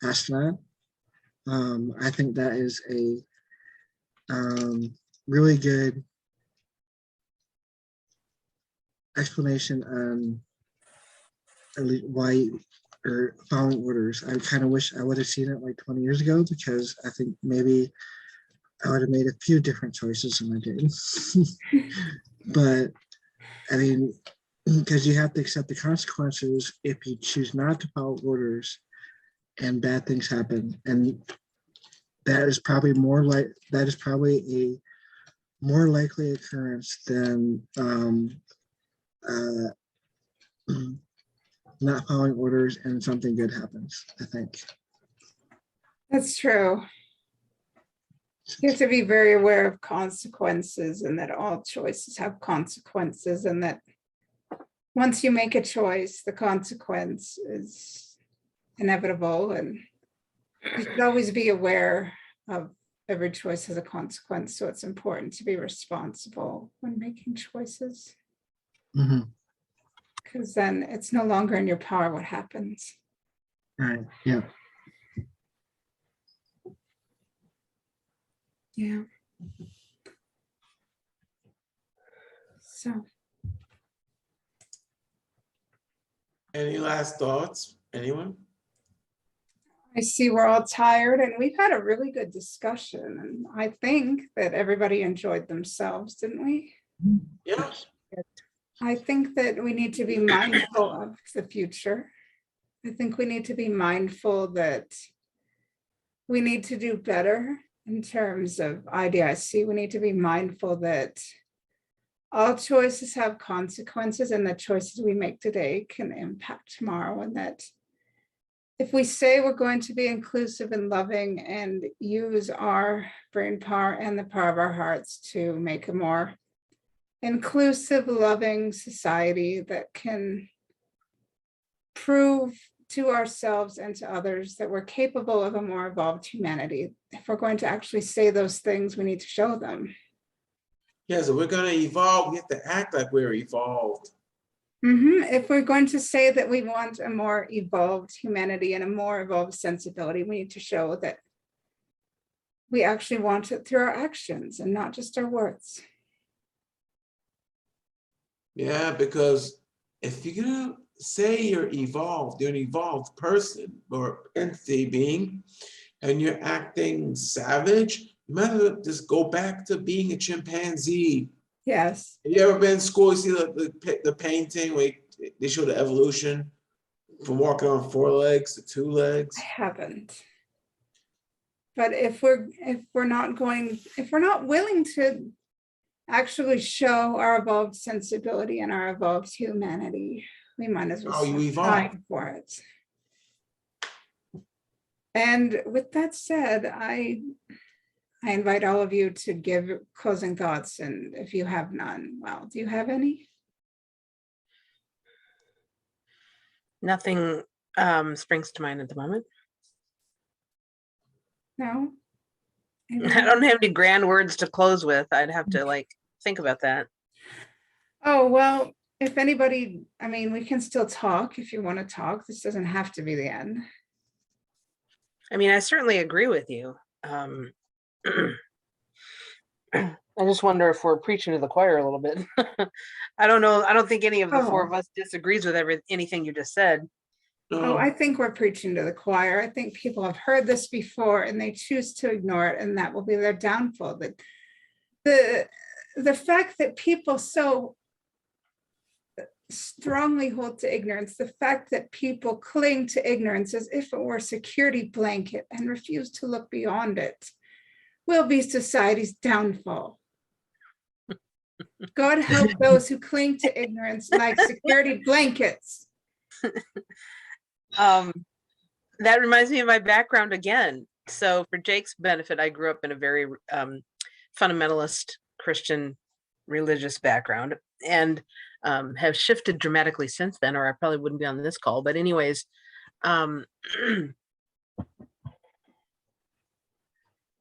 Astronaut. I think that is a really good explanation on why or following orders. I kind of wish I would have seen it like 20 years ago, because I think maybe I would have made a few different choices than I did. But I mean, because you have to accept the consequences if you choose not to follow orders and bad things happen. And that is probably a more likely occurrence than not following orders and something good happens, I think. That's true. You have to be very aware of consequences, and that all choices have consequences, and that once you make a choice, the consequence is inevitable, and you should always be aware of every choice has a consequence. So it's important to be responsible when making choices, Mhm. because then it's no longer in your power what happens. Right. Yeah. Yeah. So Any last thoughts? Anyone? I see we're all tired, and we've had a really good discussion, and I think that everybody enjoyed themselves, didn't we? Yeah. I think that we need to be mindful of the future. I think we need to be mindful that we need to do better in terms of IDIC. We need to be mindful that all choices have consequences, and the choices we make today can impact tomorrow, and that if we say we're going to be inclusive and loving and use our brain power and the power of our hearts to make a more inclusive, loving society that can prove to ourselves and to others that we're capable of a more evolved humanity. If we're going to actually say those things, we need to show them. Yeah, so we're gonna evolve. We have to act like we're evolved. If we're going to say that we want a more evolved humanity and a more evolved sensibility, we need to show that we actually want it through our actions and not just our words. Yeah, because if you're gonna say you're evolved, you're an evolved person or entity being, and you're acting savage, you might as well just go back to being a chimpanzee. Yes. Have you ever been in school? You see the painting where they show the evolution from walking on 4 legs to 2 legs? I haven't. But if we're not willing to actually show our evolved sensibility and our evolved humanity, we might as well Oh, you start evolved. trying for it. And with that said, I invite all of you to give closing thoughts, and if you have none, well, do you have any? Nothing springs to mind at the moment. No? I don't have any grand words to close with. I'd have to like think about that. Oh, well, if anybody, I mean, we can still talk if you want to talk. This doesn't have to be the end. I mean, I certainly agree with you. I just wonder if we're preaching to the choir a little bit. I don't know. I don't think any of the four of us disagrees with anything you just said. Oh, I think we're preaching to the choir. I think people have heard this before and they choose to ignore it, and that will be their downfall. The fact that people so strongly hold to ignorance, the fact that people cling to ignorance as if it were a security blanket and refuse to look beyond it, will be society's downfall. God help those who cling to ignorance like security blankets. That reminds me of my background again. So for Jake's benefit, I grew up in a very fundamentalist Christian religious background, and have shifted dramatically since then, or I probably wouldn't be on this call. But anyways,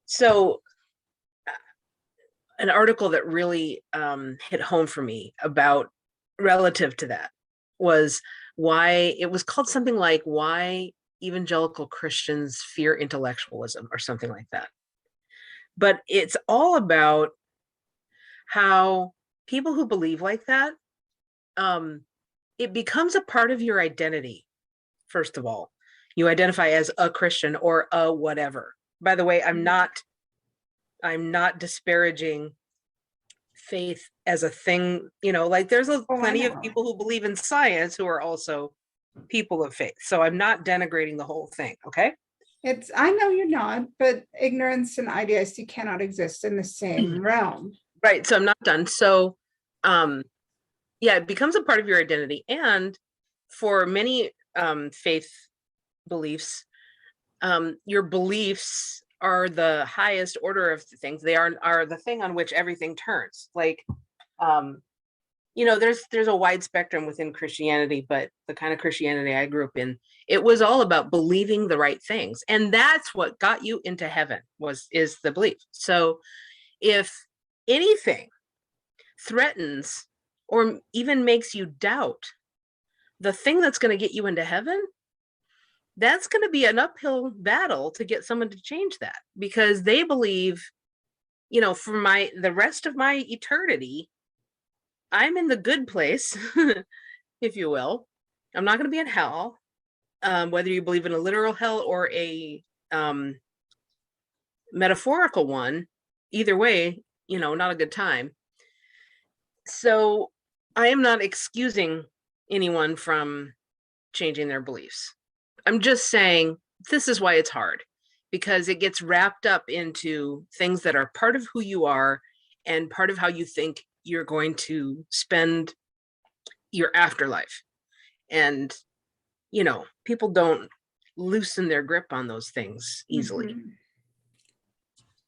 so an article that really hit home for me about relative to that was why it was called something like why evangelical Christians fear intellectualism or something like that. But it's all about how people who believe like that, it becomes a part of your identity. First of all, you identify as a Christian or a whatever. By the way, I'm not disparaging faith as a thing, like there's plenty of people who believe in science who are also people of faith. So I'm not denigrating the whole thing. Okay. I know you're not, but ignorance and IDIC cannot exist in the same realm. Right. So I'm not done. So, yeah, it becomes a part of your identity. And for many faith beliefs, your beliefs are the highest order of things. They are the thing on which everything turns. Like, there's a wide spectrum within Christianity, but the kind of Christianity I grew up in, it was all about believing the right things. And that's what got you into heaven is the belief. So if anything threatens or even makes you doubt the thing that's going to get you into heaven, that's going to be an uphill battle to get someone to change that, because they believe, for the rest of my eternity, I'm in the good place, if you will. I'm not going to be in hell, whether you believe in a literal hell or a metaphorical one. Either way, not a good time. So I am not excusing anyone from changing their beliefs. I'm just saying this is why it's hard, because it gets wrapped up into things that are part of who you are and part of how you think you're going to spend your afterlife. And, people don't loosen their grip on those things easily. Mm-hmm.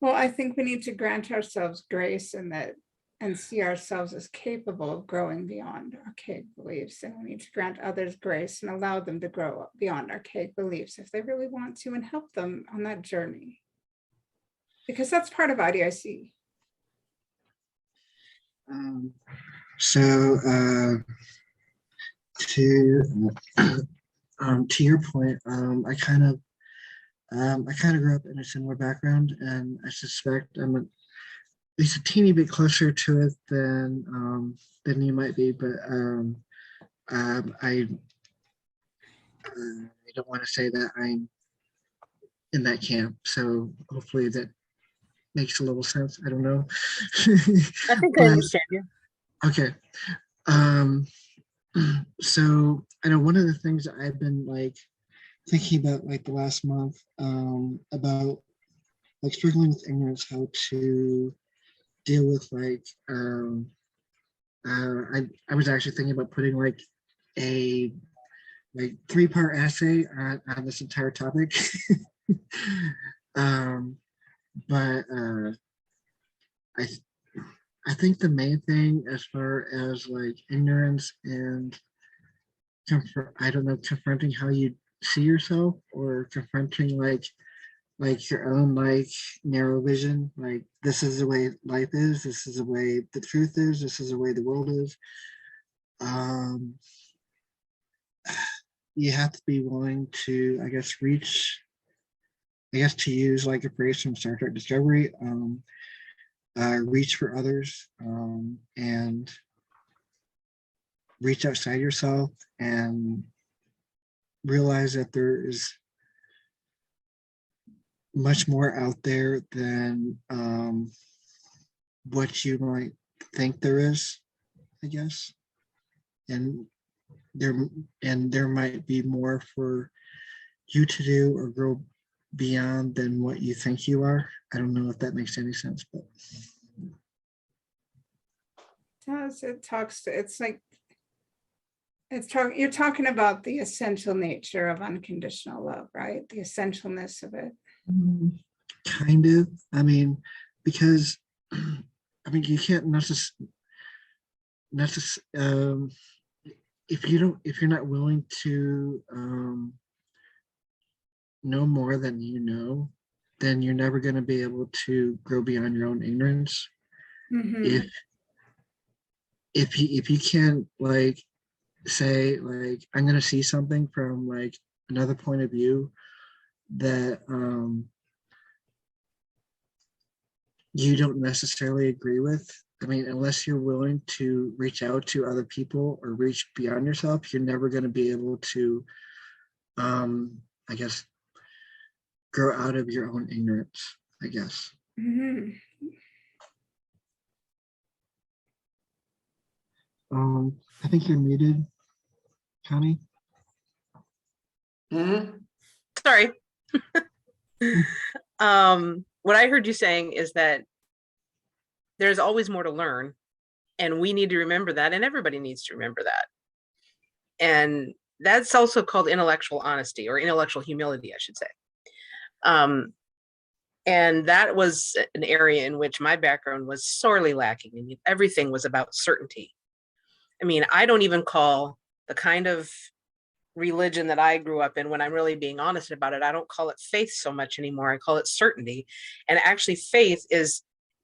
Well, I think we need to grant ourselves grace and see ourselves as capable of growing beyond archaic beliefs. And we need to grant others grace and allow them to grow up beyond archaic beliefs if they really want to, and help them on that journey. Because that's part of IDIC. To your point, I kind of grew up in a similar background, and I suspect I'm at least a teeny bit closer to it than you might be, but I don't want to say that I'm in that camp. So hopefully that makes a little sense. I don't know. I think I understand you. Okay. So I know one of the things I've been thinking about the last month, about struggling with ignorance, how to deal with like I was actually thinking about putting like a like 3-part essay on this entire topic. um, but I I think the main thing as far as like ignorance and I don't know, confronting how you see yourself or confronting like your own like narrow vision, like this is the way life is, this is the way the truth is, this is the way the world is. Um, you have to be willing to, I guess, to use like a phrase from Star Trek Discovery, reach for others, and reach outside yourself and realize that there is much more out there than what you might think there is, I guess. And there might be more for you to do or grow beyond than what you think you are. I don't know if that makes any sense, but It talks to, it's like, you're talking about the essential nature of unconditional love, right? The essentialness of it. kind of. I mean, because I mean, you can't necessarily if you're not willing to know more than you know, then you're never going to be able to grow beyond your own ignorance. Mhm. If you can't like say like I'm going to see something from like another point of view that you don't necessarily agree with. I mean, unless you're willing to reach out to other people or reach beyond yourself, you're never going to be able to, I guess, grow out of your own ignorance, I guess. Mhm. I think you're muted, Connie. Sorry. What I heard you saying is that there's always more to learn, and we need to remember that, and everybody needs to remember that. And that's also called intellectual honesty, or intellectual humility, I should say. And that was an area in which my background was sorely lacking. I mean, everything was about certainty. I mean, I don't even call the kind of religion that I grew up in, when I'm really being honest about it, I don't call it faith so much anymore. I call it certainty. And actually, faith is,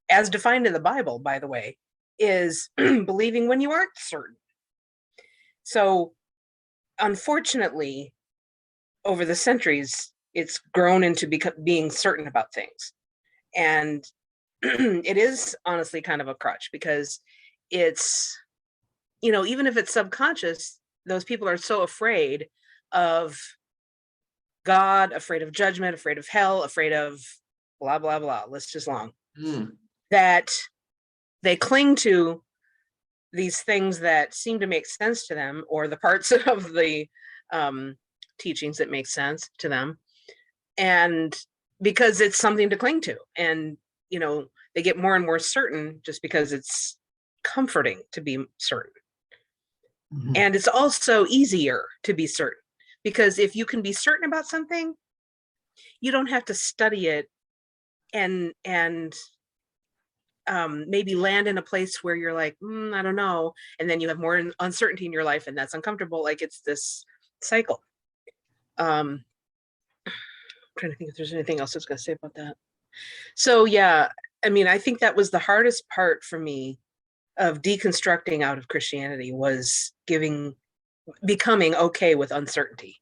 as defined in the Bible, by the way, is believing when you aren't certain. So unfortunately, over the centuries, it's grown into being certain about things. And it is honestly kind of a crutch, because it's, you know, even if it's subconscious, those people are so afraid of God, afraid of judgment, afraid of hell, afraid of blah, blah, blah, list is long, that they cling to these things that seem to make sense to them, or the parts of the teachings that make sense to them. And because it's something to cling to, and, you know, they get more and more certain just because it's comforting to be certain. And it's also easier to be certain, because if you can be certain about something, you don't have to study it and maybe land in a place where you're like, I don't know. And then you have more uncertainty in your life, and that's uncomfortable. Like, it's this cycle. I'm trying to think if there's anything else I was going to say about that. So yeah, I mean, I think that was the hardest part for me of deconstructing out of Christianity, was becoming okay with uncertainty.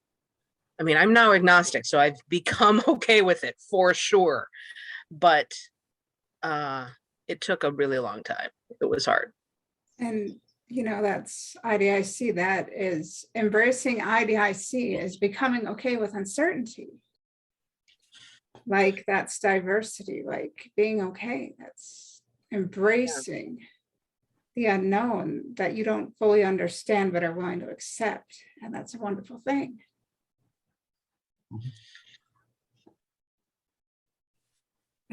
I mean, I'm now agnostic, so I've become okay with it for sure. But it took a really long time. It was hard. And, you know, that's IDIC. That is embracing IDIC, is becoming okay with uncertainty. Like, that's diversity, like being okay. That's embracing the unknown that you don't fully understand but are willing to accept. And that's a wonderful thing.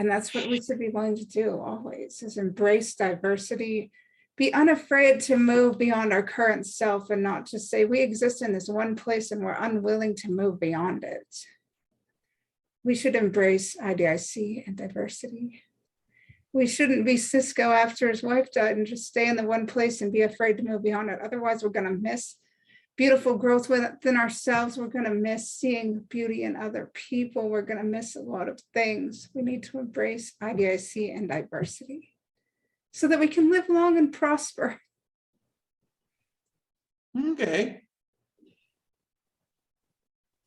And that's what we should be willing to do always, is embrace diversity, be unafraid to move beyond our current self and not just say we exist in this one place and we're unwilling to move beyond it. We should embrace IDIC and diversity. We shouldn't be Cisco after his wife died and just stay in the one place and be afraid to move beyond it. Otherwise, we're going to miss beautiful growth within ourselves. We're going to miss seeing beauty in other people. We're going to miss a lot of things. We need to embrace IDIC and diversity so that we can live long and prosper. Okay.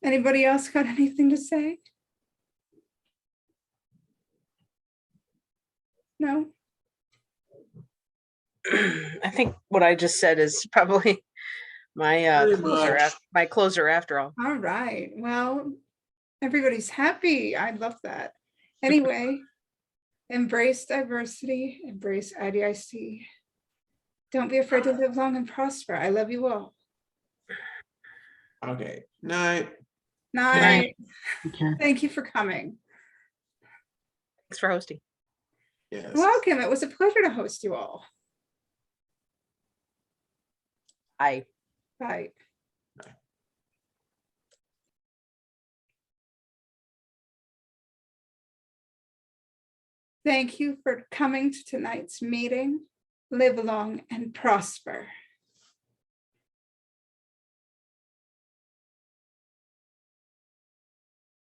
Anybody else got anything to say? No? I think what I just said is probably my Pretty closer. much. My closer, after all. All right. Well, everybody's happy. I love that. Anyway, embrace diversity, embrace IDIC. Don't be afraid to live long and prosper. I love you all. Okay. Night. Night. Okay. Thank you for coming. Thanks for hosting. Yes. Welcome. It was a pleasure to host you all. Bye. Bye. Thank you for coming to tonight's meeting. Live long and prosper.